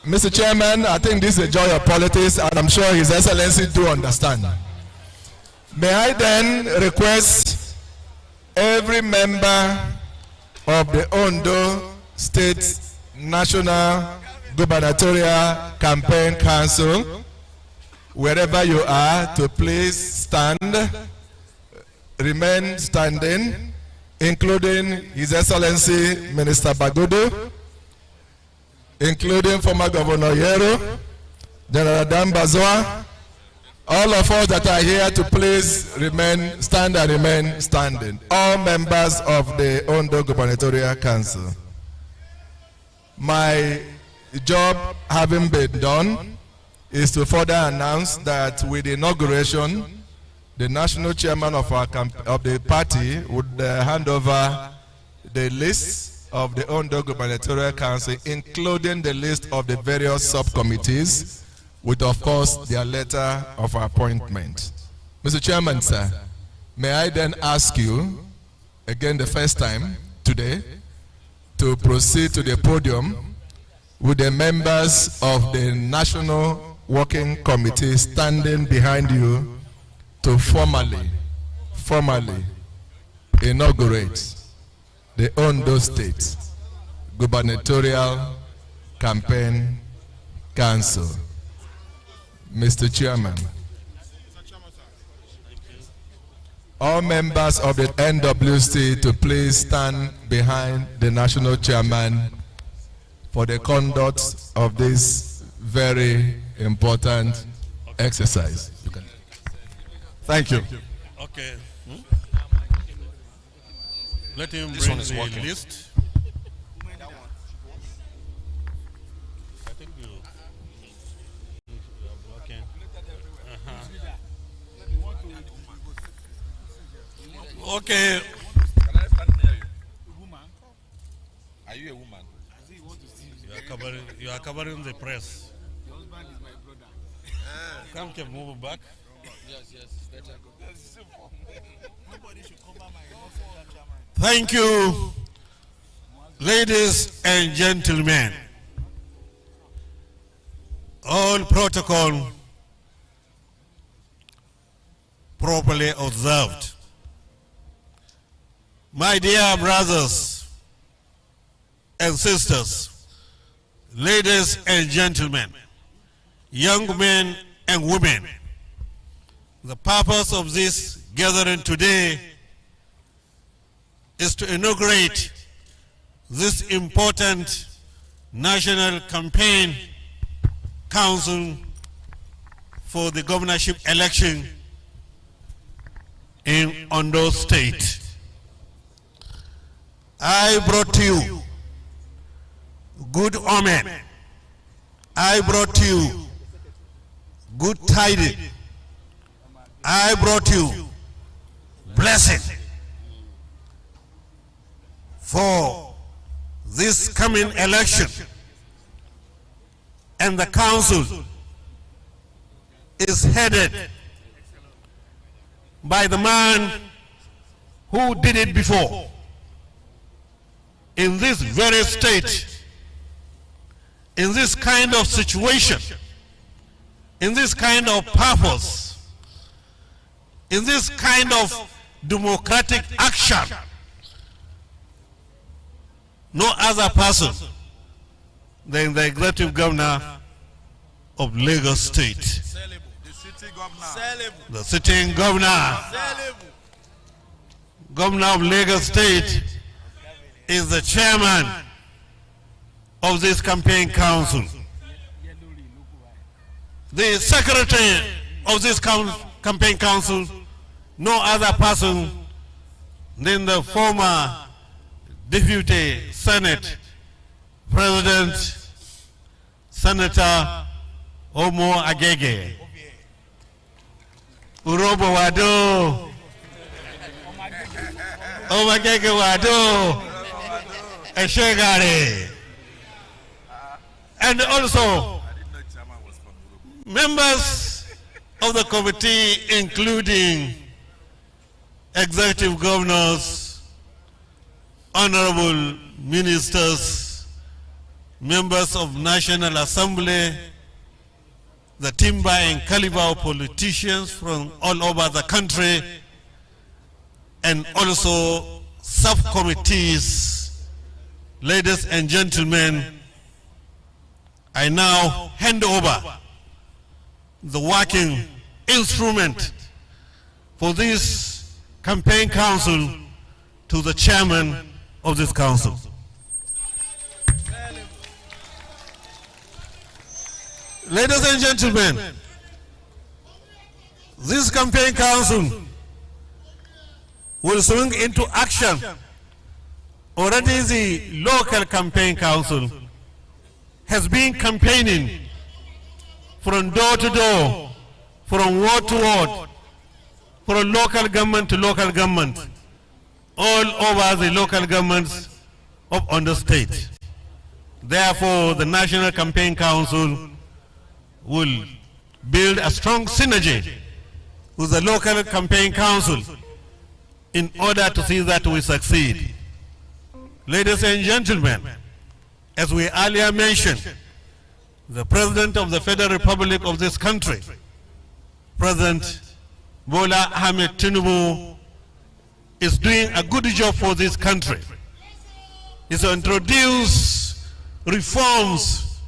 Mr. Chairman, I think this is a joy of politics, and I'm sure His Excellency do understand. May I then request every member of the ONDO State National Gubernatorial Campaign Council, wherever you are, to please stand, remain standing, including His Excellency Minister Bagudu, including former Governor Yero, General Dan Bazoa, all of us that are here to please stand and remain standing. All members of the ONDO Gubernatorial Council. My job having been done is to further announce that with the inauguration, the national chairman of the party would hand over the list of the ONDO Gubernatorial Council, including the list of the various subcommittees, with, of course, their letter of appointment. Mr. Chairman, sir, may I then ask you, again the first time today, to proceed to the podium with the members of the National Working Committee standing behind you to formally inaugurate the ONDO State Gubernatorial Campaign Council. Mr. Chairman, all members of the NWC to please stand behind the national chairman for the conduct of this very important exercise. Thank you. Okay. Let him This bring one is the working. list. I think you are working. Okay. Can I stand near you? Are you a woman? You are covering the press. Your husband is my brother. Can move back. Yes, it's better. Nobody should cover my chairman. Thank you, ladies and gentlemen. All protocol properly observed. My dear brothers and sisters, ladies and gentlemen, young men and women, the purpose of this gathering today is to inaugurate this important national campaign council for the governorship election in Ondo State. I brought to you good omen. I brought to you good tidings. I brought you blessing for this coming election, and the council is headed by the man who did it before in this very state, in this kind of situation, in this kind of purpose, in this kind of democratic action. No other person than the executive governor of Lagos State. The city governor. The sitting governor. Governor of Lagos State, is the chairman of this campaign council. The secretary of this campaign council, no other person than the former Deputy Senate President, Senator Omo Agege. Urobo Wado. Omo Agege Wado. Eshegare. And also members of the committee, including executive governors, honorable ministers, members of National Assembly, the timber and caliber of politicians from all over the country, and also subcommittees. Ladies and gentlemen, I now hand over the working instrument for this campaign council to the chairman of this council. Ladies and gentlemen, this campaign council will swing into action. Already the local campaign council has been campaigning from door to door, from ward to ward, from local government to local government, all over the local governments of ONDO State. Therefore, the National Campaign Council will build a strong synergy with the local campaign council in order to see that we succeed. Ladies and gentlemen, as we earlier mentioned, the President of the Federal Republic of this country, President Bola Ahmed Tinubu, is doing a good job for this country. He's introduced reforms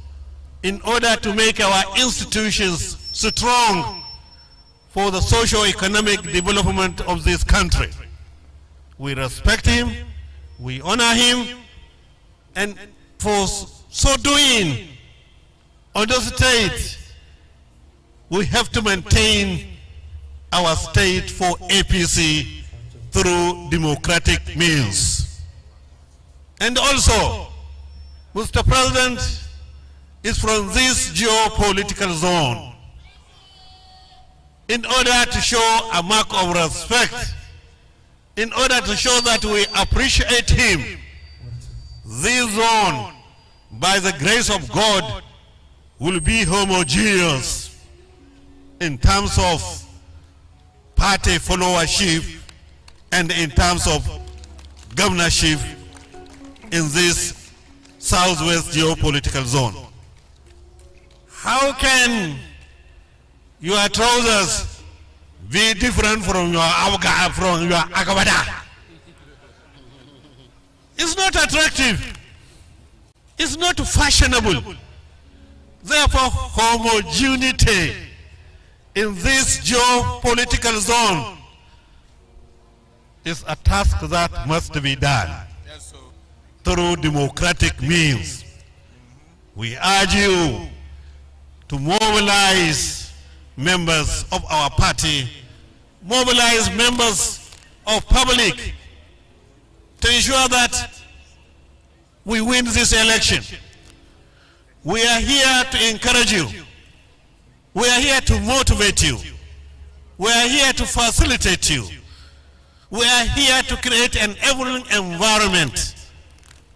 in order to make our institutions strong for the socio-economic development of this country. We respect him, we honor him, and for so doing, ONDO State, we have to maintain our state for APC through democratic means. And also, Mr. President is from this geopolitical zone. In order to show a mark of respect, in order to show that we appreciate him, this zone, by the grace of God, will be homogeneous in terms of party followership and in terms of governorship in this southwest geopolitical zone. How can your trousers be different from your agabada? It's not attractive. It's not fashionable. Therefore, homogeneity in this geopolitical zone is a task that must be done through democratic means. We urge you to mobilize members of our party, mobilize members of public to ensure that we win this election. We are here to encourage you. We are here to motivate you. We are here to facilitate you. We are here to create an enabling environment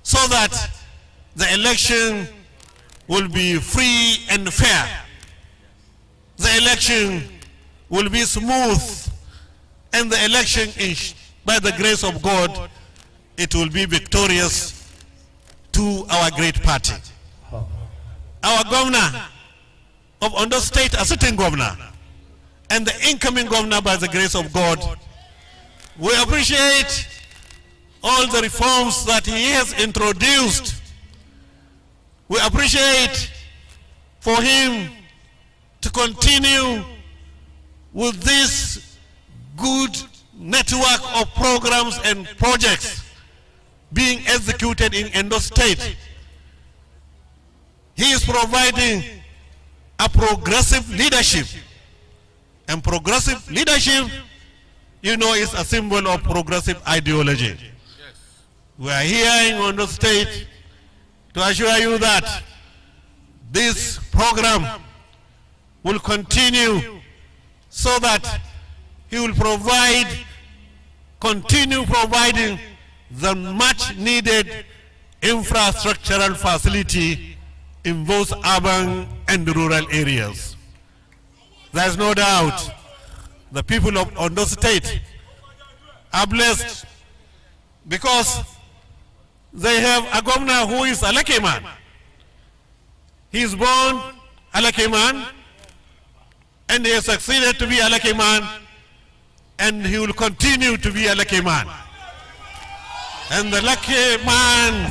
so that the election will be free and fair. The election will be smooth, and the election, by the grace of God, it will be victorious to our great party. Our governor of ONDO State, a sitting governor, and the incoming governor, by the grace of God, we appreciate all the reforms that he has introduced. We appreciate for him to continue with this good network of programs and projects being executed in Ondo State. He is providing a progressive leadership. And progressive leadership, you know, is a symbol of progressive ideology. We are here in Ondo State to assure you that this program will continue so that he will continue providing the much needed infrastructural facility in both urban and rural areas. There's no doubt the people of Ondo State are blessed because they have a governor who is a lucky man. He is born a lucky man and he has succeeded to be a lucky man and he will continue to be a lucky man. And the lucky man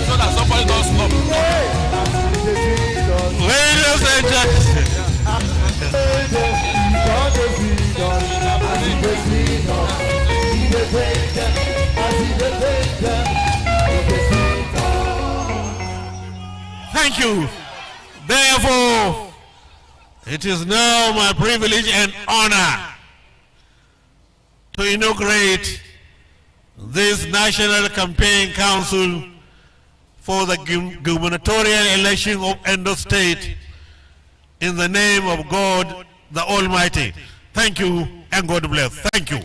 So that somebody does stop. ladies and gentlemen, thank you. Therefore, it is now my privilege and honor to inaugurate this National Campaign Council for the gubernatorial election of Ondo State in the name of God the Almighty. Thank you and God bless. Thank you.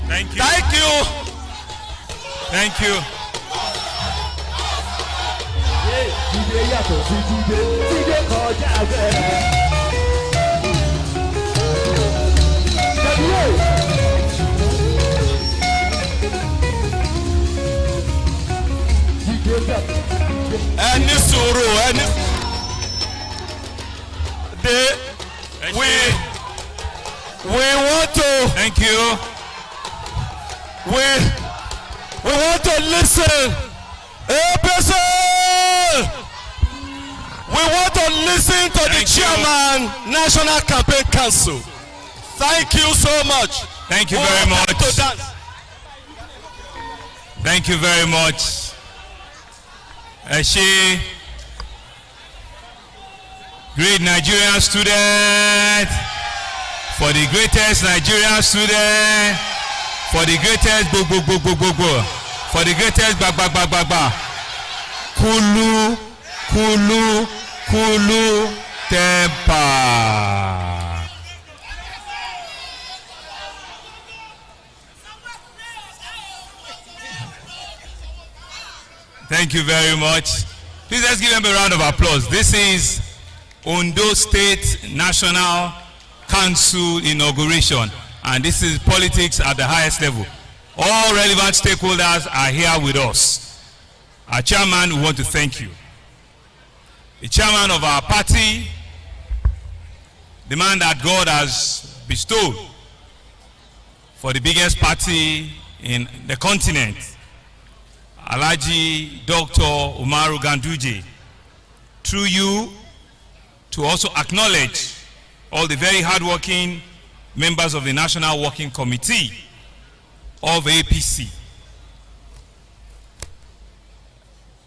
Thank you. Thank you. Thank you. Ẹni sùúrù ẹni. We want to. Thank you. We We want to listen. APC! We want to listen to the chairman, National Campaign Council. Thank you so much. Thank you very much. Thank you very much. She, great Nigerian student, for the greatest Nigerian student, for the greatest for the greatest Kulu, Kulu, Kulu, Tempa. Thank you very much. Please let's give them a round of applause. This is ONDO State National Council Inauguration, and this is politics at the highest level. All relevant stakeholders are here with us. Our chairman, we want to thank you. The chairman of our party, the man that God has bestowed for the biggest party in the continent, Alhaji Dr. Umaru Ganduje, through you to also acknowledge all the very hardworking members of the National Working Committee of APC.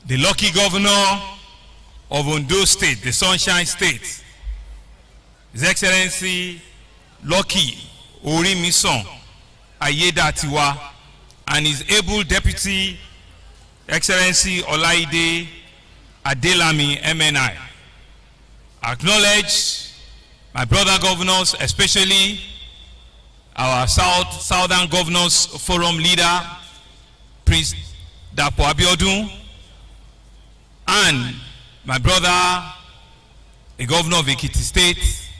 The lucky governor of Ondo State, the Sunshine State, His Excellency Lucky Orimison Ayedatiwa, and his able deputy Excellency Olaide Adelami MNI. Acknowledge my brother governors, especially our Southern Governors Forum leader, Prince Dapo Abiodun, and my brother, the governor of Ekiti State,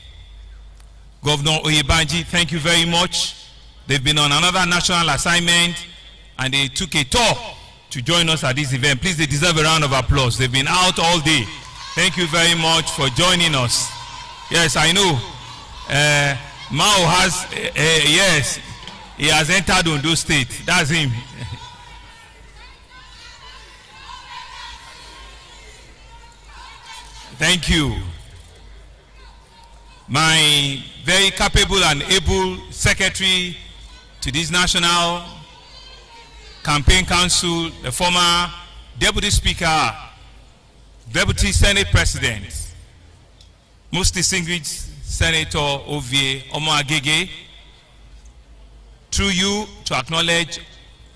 Governor Oyebanji. Thank you very much. They've been on another national assignment and they took a tour to join us at this event. Please, they deserve a round of applause. They've been out all day. Thank you very much for joining us. Yes, I know. Mao has, yes, he has entered Ondo State. That's him. Thank you. My very capable and able secretary to this National Campaign Council, the former Deputy Speaker, Deputy Senate President, most distinguished Senator Ovie Omoagege, through you to acknowledge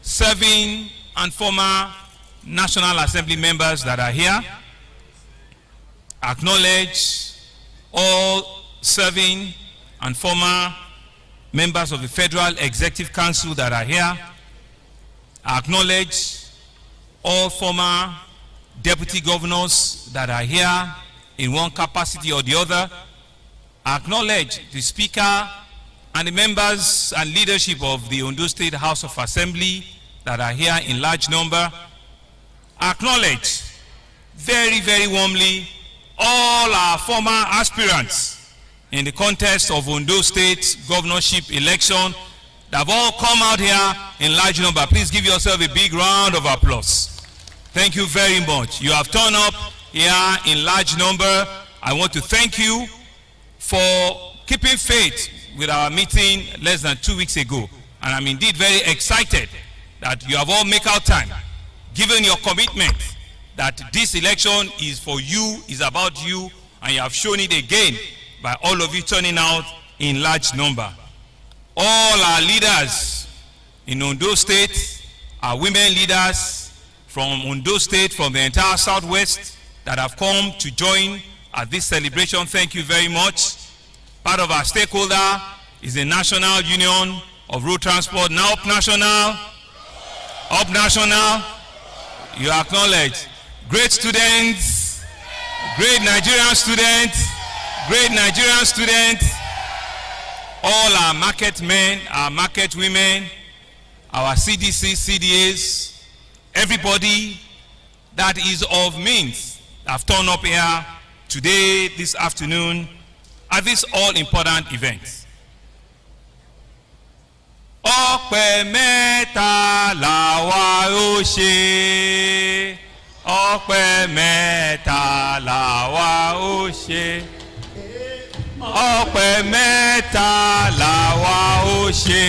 serving and former National Assembly members that are here, acknowledge all serving and former members of the Federal Executive Council that are here, acknowledge all former deputy governors that are here in one capacity or the other, acknowledge the Speaker and the members and leadership of the Ondo State House of Assembly that are here in large number, acknowledge very, very warmly all our former aspirants in the contest of Ondo State governorship election that have all come out here in large number. Please give yourself a big round of applause. Thank you very much. You have turned up here in large number. I want to thank you for keeping faith with our meeting less than 2 weeks ago. And I'm indeed very excited that you have all made out time, given your commitment that this election is for you, is about you, and you have shown it again by all of you turning out in large number. All our leaders in Ondo State, our women leaders from Ondo State, from the entire Southwest that have come to join at this celebration, thank you very much. Part of our stakeholder is the National Union of Road Transport. Now up national, you acknowledge great students, great Nigerian students, all our market men, our market women, our CDC, CDAs, everybody that is of means have turned up here today, this afternoon, at this all-important event. ọpẹ́ mẹ́ta làwa ó ṣe. ọpẹ́ mẹ́ta làwa ó ṣe. ọpẹ́ mẹ́ta làwa ó ṣe.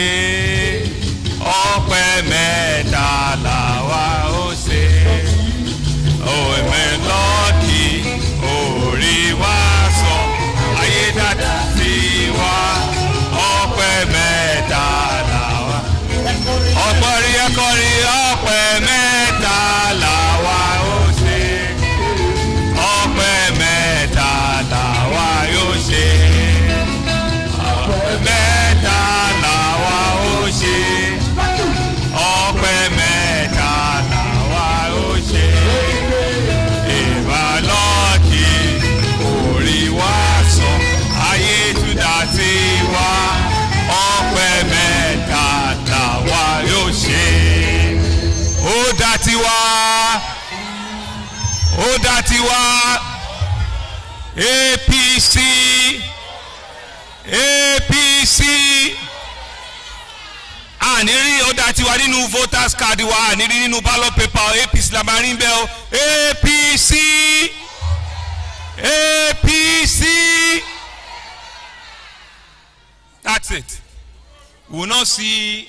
ọpẹ́ mẹ́ta làwa ó ṣe. òmè lọ́ọ̀kì orí wa sọ ayé dàda sí wa. ọpẹ́ mẹ́ta làwa. ọ̀pọ̀rí ẹ̀kọ́rí ọpẹ́ mẹ́ta làwa ó ṣe. ọpẹ́ mẹ́ta làwa yóò ṣe. ọpẹ́ mẹ́ta làwa ó ṣe. ọpẹ́ mẹ́ta làwa ó ṣe. ìbálòkì orí wa sọ ayé túdà tí wá. ọpẹ́ mẹ́ta làwa yóò ṣe. ó dá tiwa. ó dá tiwa. APC APC ànírí ó dá tiwa nínú voters card wa ànírí nínú ballot paper APC la máa rí bẹ́ẹ̀ o. APC APC that's it. We will not see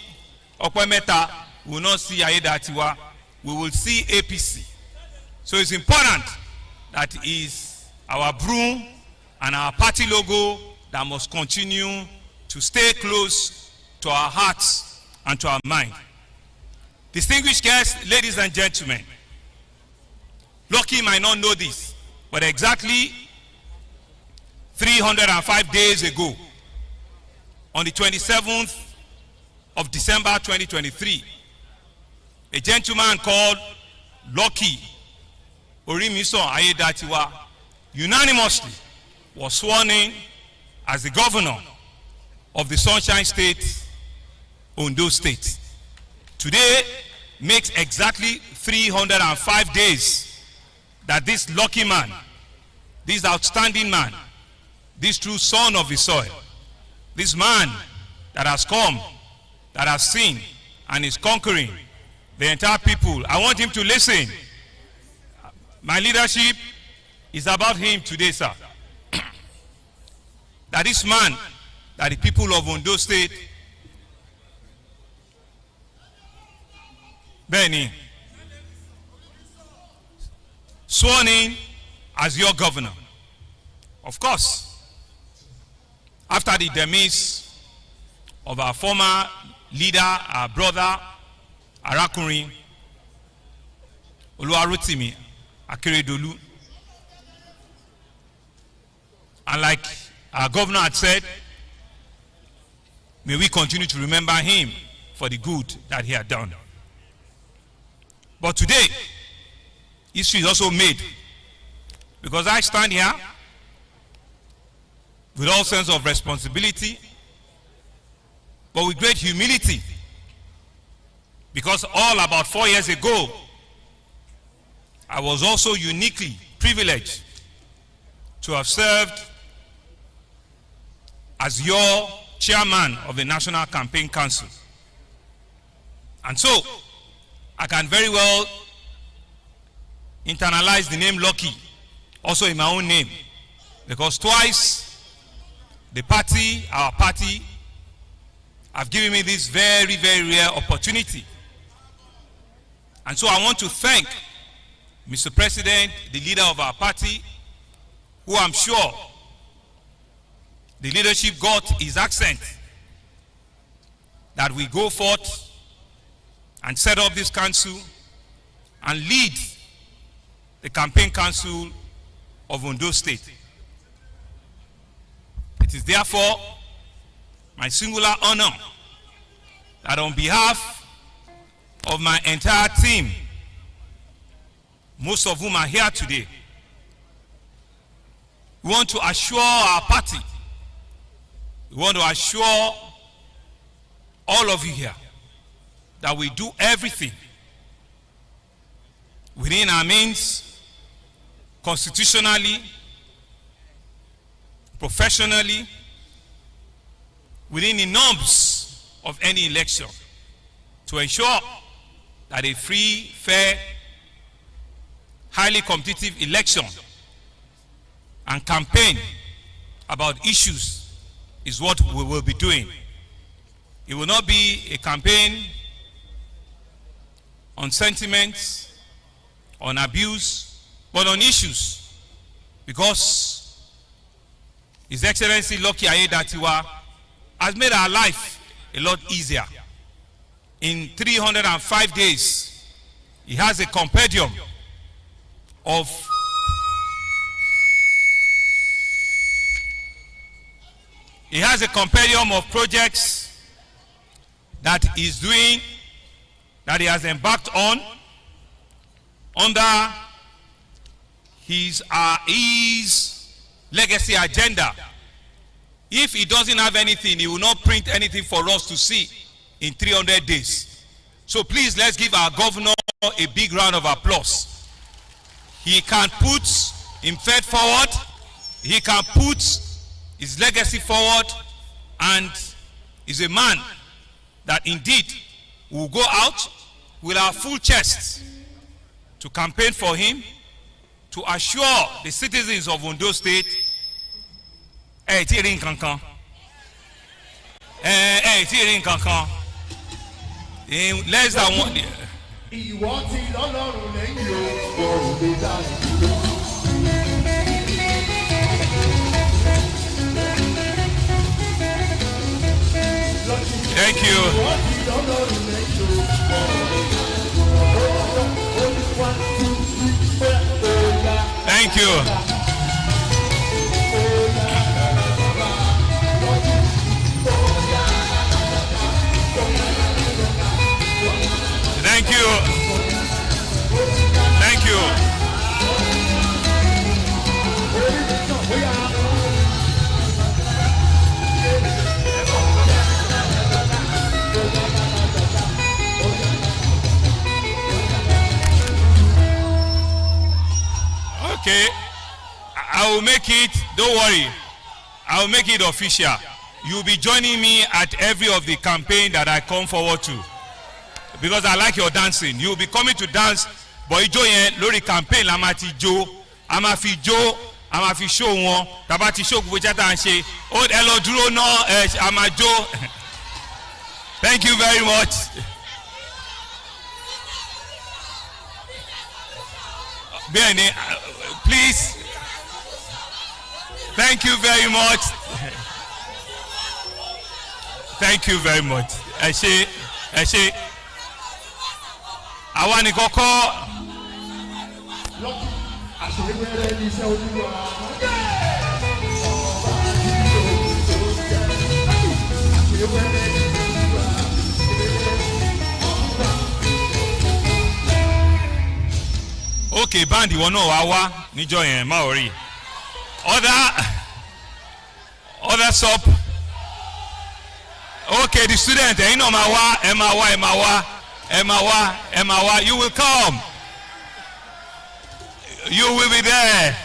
ọpẹ́ mẹ́ta. We will not see ayédatiwa. We will see APC. So it's important that it is our broom and our party logo that must continue to stay close to our hearts and to our mind. Distinguished guests, ladies and gentlemen, Lucky might not know this, but exactly 305 days ago, on the 27th of December 2023, a gentleman called Lucky Orimiso Ayedatiwa unanimously was sworn in as the governor of the Sunshine State, Ondo State. Today makes exactly 305 days that this lucky man, this outstanding man, this true son of the soil, this man that has come, that has seen and is conquering the entire people. I want him to listen. My leadership is about him today, sir. That this man, that the people of Ondo State, Benny, sworn in as your governor. Of course, after the demise of our former leader, our brother, Arakunrin Oluwarotimi Akeredolu. And like our governor had said, may we continue to remember him for the good that he had done. But today, history is also made, because I stand here with all sense of responsibility, but with great humility, because all about 4 years ago, I was also uniquely privileged to have served as your chairman of the National Campaign Council. And so, I can very well internalize the name Lucky also in my own name, because twice the party, our party, have given me this very, very rare opportunity. And so I want to thank Mr. President, the leader of our party, who I'm sure the leadership got his accent, that we go forth and set up this council and lead the campaign council of Ondo State. It is therefore my singular honor that on behalf of my entire team, most of whom are here today, we want to assure our party, we want to assure all of you here that we do everything within our means, constitutionally, professionally, within the norms of any election to ensure that a free, fair, highly competitive election and campaign about issues is what we will be doing. It will not be a campaign on sentiments, on abuse, but on issues, because His Excellency Lucky Ayedatiwa has made our life a lot easier. In 305 days, he has a compendium of projects that he's doing, that he has embarked on under his legacy agenda. If he doesn't have anything, he will not print anything for us to see in 300 days. So please, let's give our governor a big round of applause. He can put himself forward, he can put his legacy forward, and is a man that indeed will go out with our full chest to campaign for him, to assure the citizens of Ondo State, in less than 1 year. Thank you. Thank you. Thank you. Thank you. Okay, I will make it, don't worry, I will make it official. You will be joining me at every of the campaign that I come forward to, because I like your dancing. You will be coming to dance, but you join lórí campaign la ma ti jó, a ma fi show wọn, tàbá ti show gbogbo jata n ṣe, ó ẹ lọ dúró náà a ma jó. Thank you very much. Bẹ́ẹ̀ni, please. Thank you very much. Thank you very much. Ẹ ṣé. Àwa ni kọ́kọ́. Okay, band ìwọ náà wá wá níjọ́ yẹn, má worry. Other sub. Okay, the student, you know Emma, you will come. You will be there.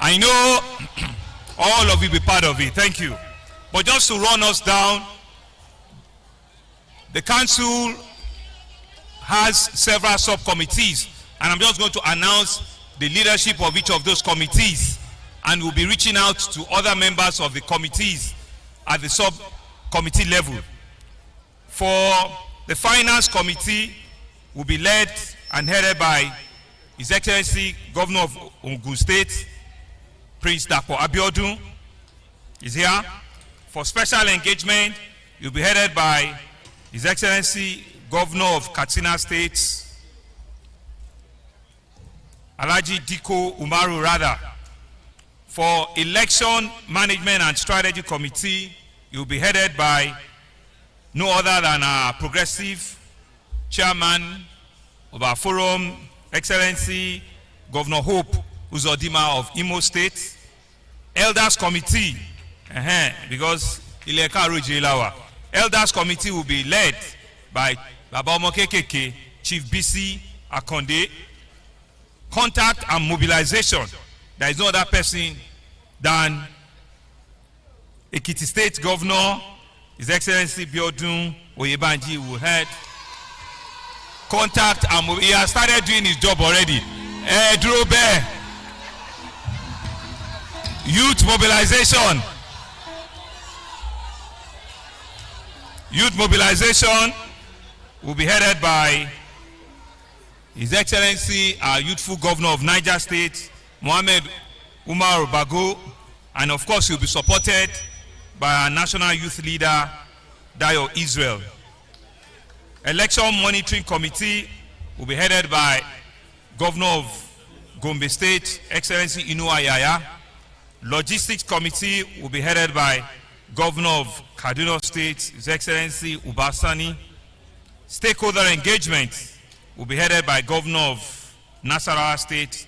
I know all of you be part of it. Thank you. But just to run us down, the council has several subcommittees, and I'm just going to announce the leadership of each of those committees, and we'll be reaching out to other members of the committees at the subcommittee level. For the finance committee, will be led and headed by His Excellency Governor of Ogun State, Prince Dapo Abiodun is here. For special engagement, you'll be headed by His Excellency Governor of Katsina State, Alhaji Diko Umaru Rada. For election management and strategy committee, you'll be headed by no other than our progressive chairman of our forum, Excellency Governor Hope Uzodima of Imo State. Elders committee, because Ileka Rujilawa. Elders committee will be led by Baba Omokekeke, Chief BC Akonde. Contact and mobilization, there is no other person than Ekiti State Governor, His Excellency Biodun Oyebanji, will head contact, and he has started doing his job already. Drobe, youth mobilization. Youth mobilization will be headed by His Excellency, our youthful Governor of Niger State, Mohammed Umar Bago, and of course he will be supported by our national youth leader, Dayo Israel. Election Monitoring Committee will be headed by Governor of Gombe State, Excellency Inauguration. Logistics Committee will be headed by Governor of Kaduna State, His Excellency Ubasani. Stakeholder Engagement will be headed by Governor of Nasarawa State,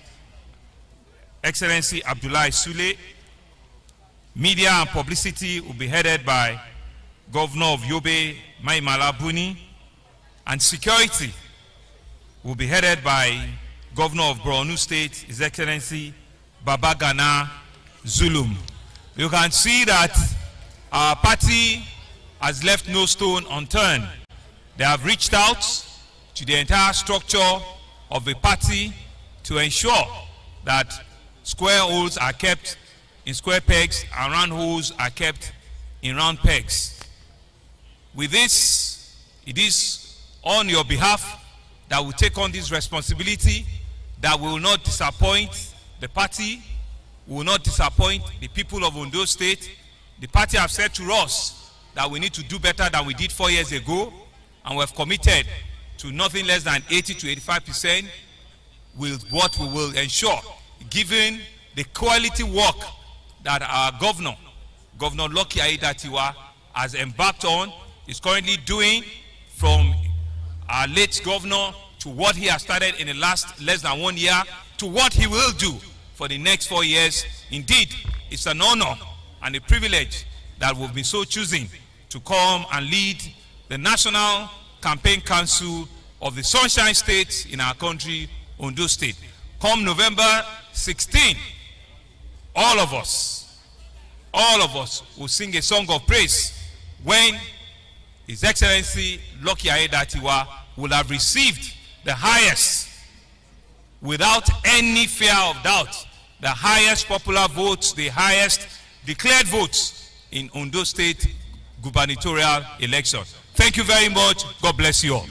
Excellency Abdullahi Sule. Media and Publicity will be headed by Governor of Yobe, Maimala Buni. And Security will be headed by Governor of Borno State, His Excellency Babagana Zulum. You can see that our party has left no stone unturned. They have reached out to the entire structure of the party to ensure that square holes are kept in square pegs and round holes are kept in round pegs. With this, it is on your behalf that we take on this responsibility, that we will not disappoint the party, we will not disappoint the people of Ondo State. The party have said to us that we need to do better than we did 4 years ago, and we have committed to nothing less than 80 to 85% with what we will ensure, given the quality work that our Governor Lucky Aiyedatiwa, has embarked on, is currently doing, from our late governor to what he has started in the last less than 1 year to what he will do for the next 4 years. Indeed, it's an honor and a privilege that we've been so choosing to come and lead the National Campaign Council of the Sunshine State in our country, Ondo State. Come November 16, all of us will sing a song of praise when His Excellency Lucky Aiyedatiwa will have received the highest, without any fear of doubt, the highest popular votes, the highest declared votes in Ondo State gubernatorial election. Thank you very much. God bless you all.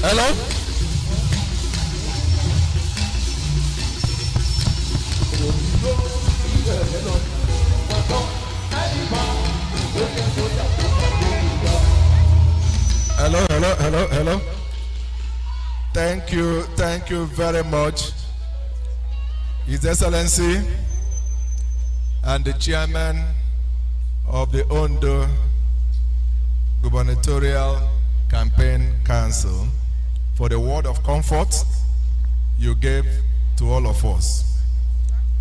Hello? Hello. Thank you very much, His Excellency and the Chairman of the ONDO Gubernatorial Campaign Council, for the word of comfort you gave to all of us.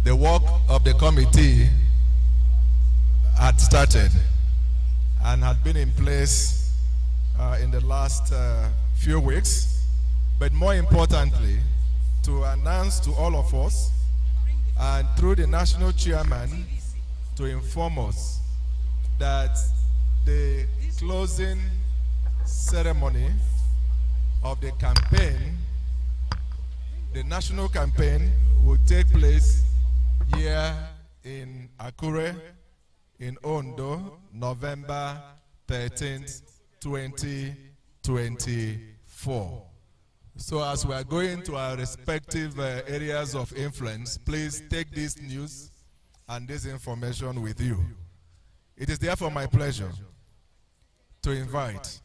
The work of the committee had started and had been in place in the last few weeks, but more importantly, to announce to all of us and through the national chairman to inform us that the closing ceremony of the campaign, the national campaign, will take place here in Akure, in Ondo, November 13th, 2024. So as we are going to our respective areas of influence, please take this news and this information with you. It is therefore my pleasure to invite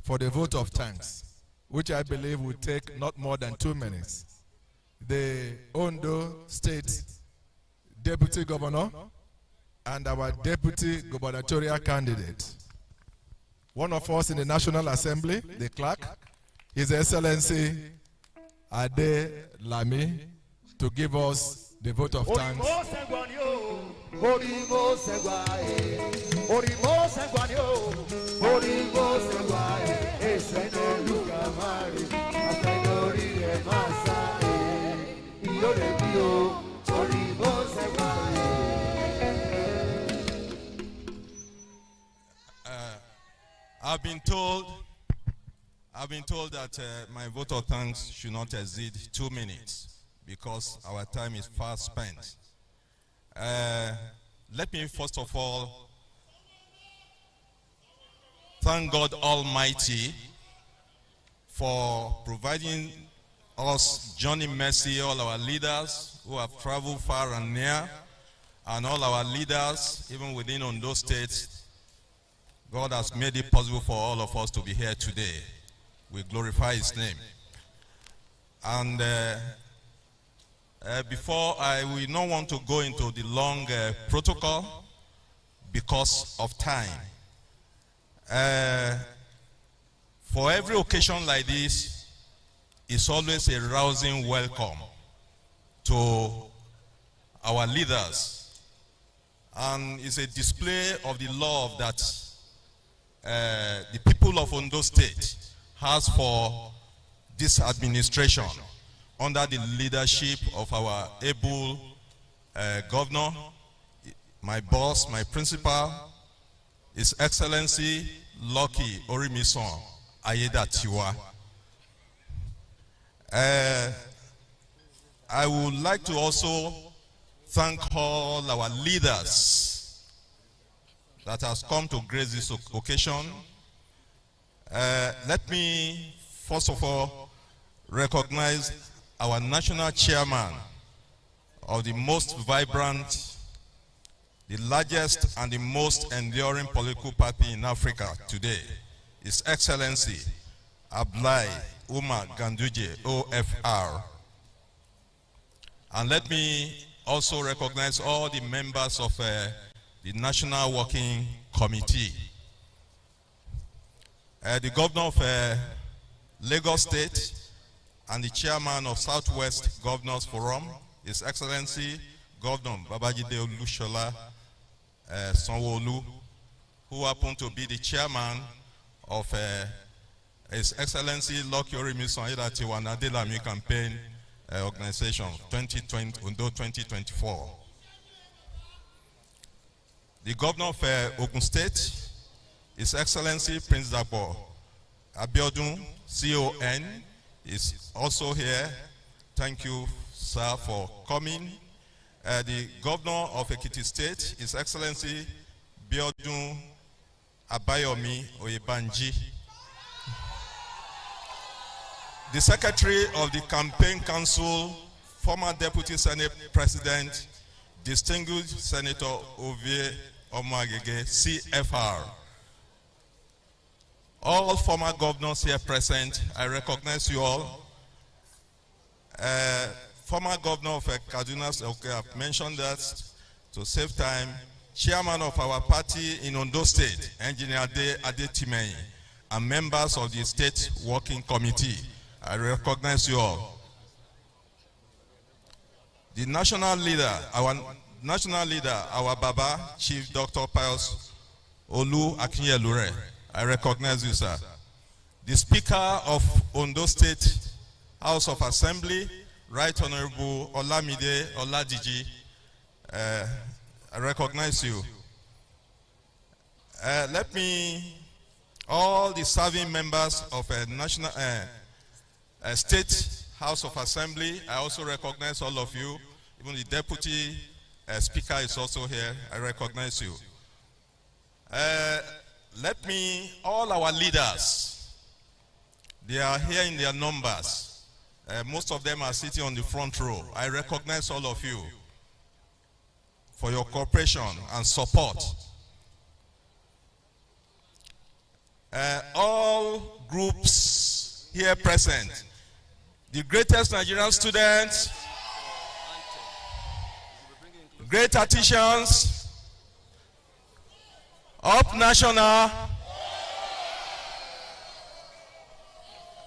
for the vote of thanks, which I believe will take not more than 2 minutes, the ONDO State Deputy Governor and our Deputy Gubernatorial candidate. One of us in the National Assembly, the clerk, His Excellency Ade Lami, to give us the vote of thanks. I've been told that my vote of thanks should not exceed 2 minutes because our time is fast spent. Let me first of all thank God Almighty for providing us journey mercy, all our leaders who have traveled far and near, and all our leaders, even within Ondo State. God has made it possible for all of us to be here today. We glorify His name. And before, I will not want to go into the long protocol because of time. For every occasion like this, it's always a rousing welcome to our leaders. And it's a display of the love that the people of Ondo State has for this administration under the leadership of our able governor, my boss, my principal, His Excellency Lucky Orimison Ayedatiwa. I would like to also thank all our leaders that has come to grace this occasion. Let me first of all recognize our national chairman of the most vibrant, the largest and the most enduring political party in Africa today, His Excellency Abdullahi Umar Ganduje, OFR. And let me also recognize all the members of the National Working Committee. The governor of Lagos State and the chairman of Southwest Governors Forum, His Excellency Governor Babajide Olushola Sanwo-Olu, who happened to be the chairman of His Excellency Lucky Orimison Ayedatiwa Adelami campaign organization 2020 Ondo 2024. The governor of Ogun State, His Excellency Prince Dabo Abiodun, CON, is also here. Thank you, sir, for coming. The governor of Ekiti State, His Excellency Biodun Abayomi Oyebanji. The Secretary of the Campaign Council, former Deputy Senate President, Distinguished Senator Ovie Omoagege, CFR. All former governors here present, I recognize you all. Former governor of Kaduna, okay, I've mentioned that to save time. Chairman of our party in Ondo State, Engineer Ade Timei, and members of the State Working Committee, I recognize you all. The national leader, our Baba, Chief Dr. Pius Olu Akinyelure, I recognize you, sir. The Speaker of Ondo State House of Assembly, Right Honorable Olamide Oladiji, I recognize you. Let me, all the serving members of a national State House of Assembly, I also recognize all of you. Even the Deputy Speaker is also here. I recognize you. Let me, all our leaders, they are here in their numbers. Most of them are sitting on the front row. I recognize all of you for your cooperation and support. All groups here present, the greatest Nigerian students, great artisans, up national,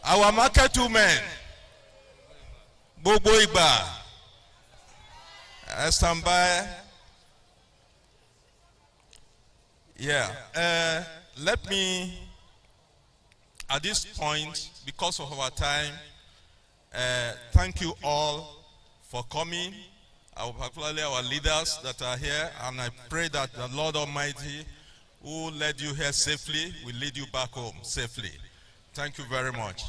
our market women, Bobo Igba, stand by. Yeah, let me, at this point, because of our time, thank you all for coming, particularly our leaders that are here, and I pray that the Lord Almighty, who led you here safely, will lead you back home safely. Thank you very much.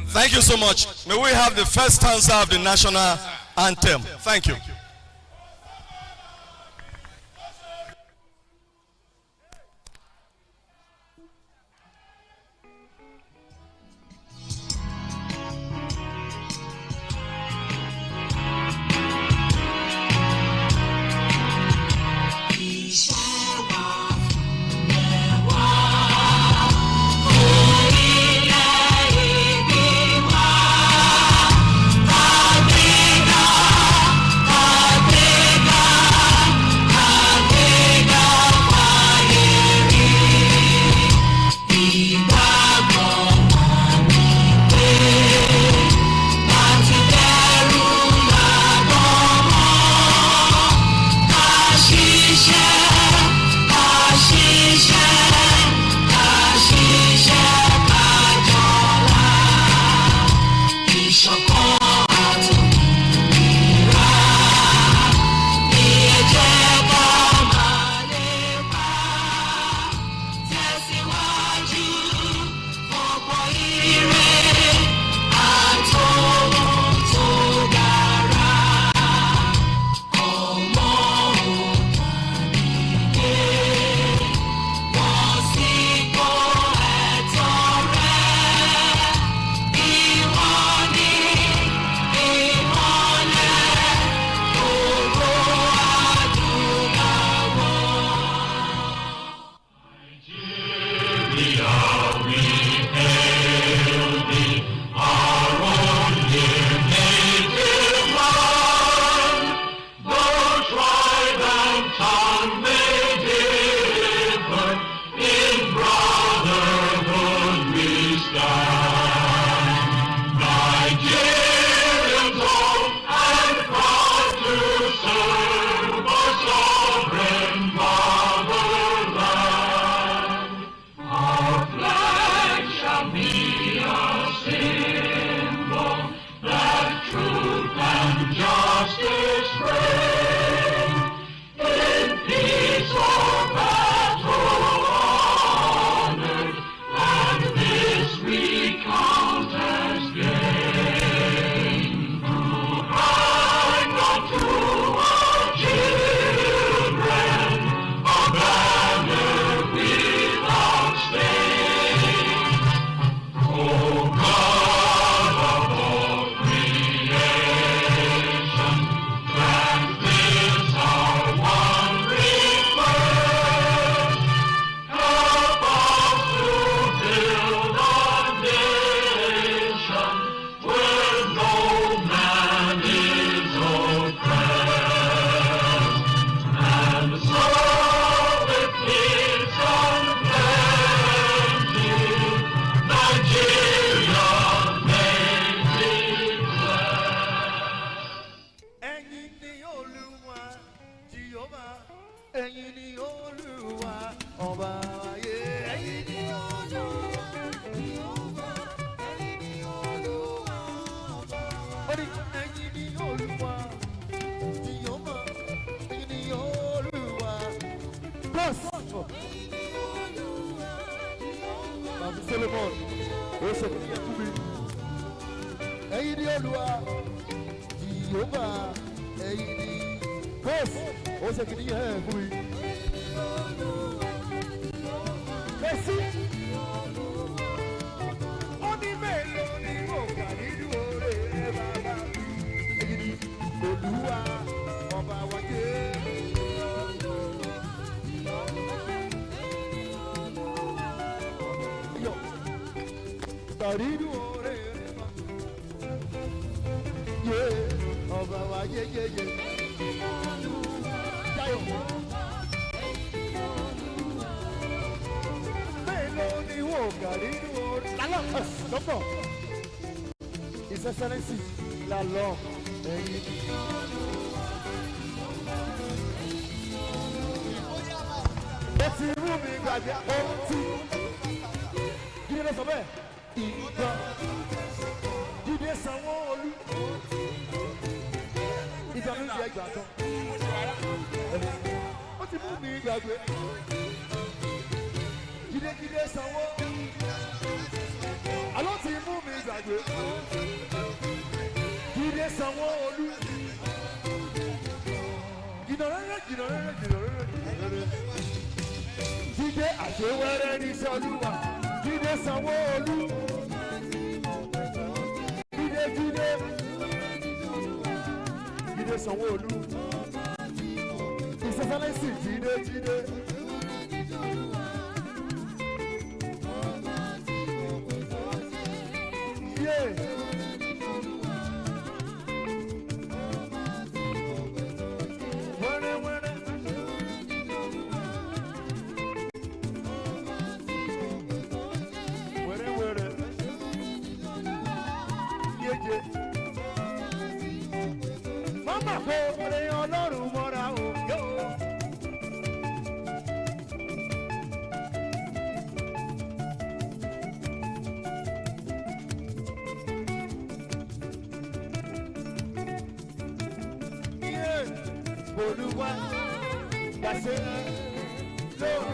Thank you so much. May we have the first stanza of the national anthem. Thank you. kíyèsí. Ó ní mélòó ni mo kà nínú oore rẹ bàbá. Èyí ni Olúwa ọba wa jẹ́. Yọ̀ kà nínú oore rẹ bàbá. Yé ọba wa yéyéyé. Jayọ̀. Mélòó ni wò kà nínú oore. Lálọ́ lọ́pọ̀. His Excellency lálọ́ ẹ̀yìn. Ó ti mú mi gbàgbé ohun tí. Jíde ló sọ bẹ́ẹ̀. Ìgbà Jíde Sanwó-Olú. Ìjà mi ń jẹ ìgbà kan. Ó ti mú mi gbàgbé. Jíde Sanwó. Àlọ́ ti mú mi gbàgbé. Jíde Sanwó-Olú. Jìnnàrẹ́rẹ́. Jíde àṣewẹ́rẹ́ ní iṣẹ́ Olúwa. Jíde Sanwó-Olú. Jíde Sanwó-Olú. His Excellency Jíde. Yeah. Mama kò lè Ọlọ́run mọ́ra o. Olúwa gbàṣẹ lórí.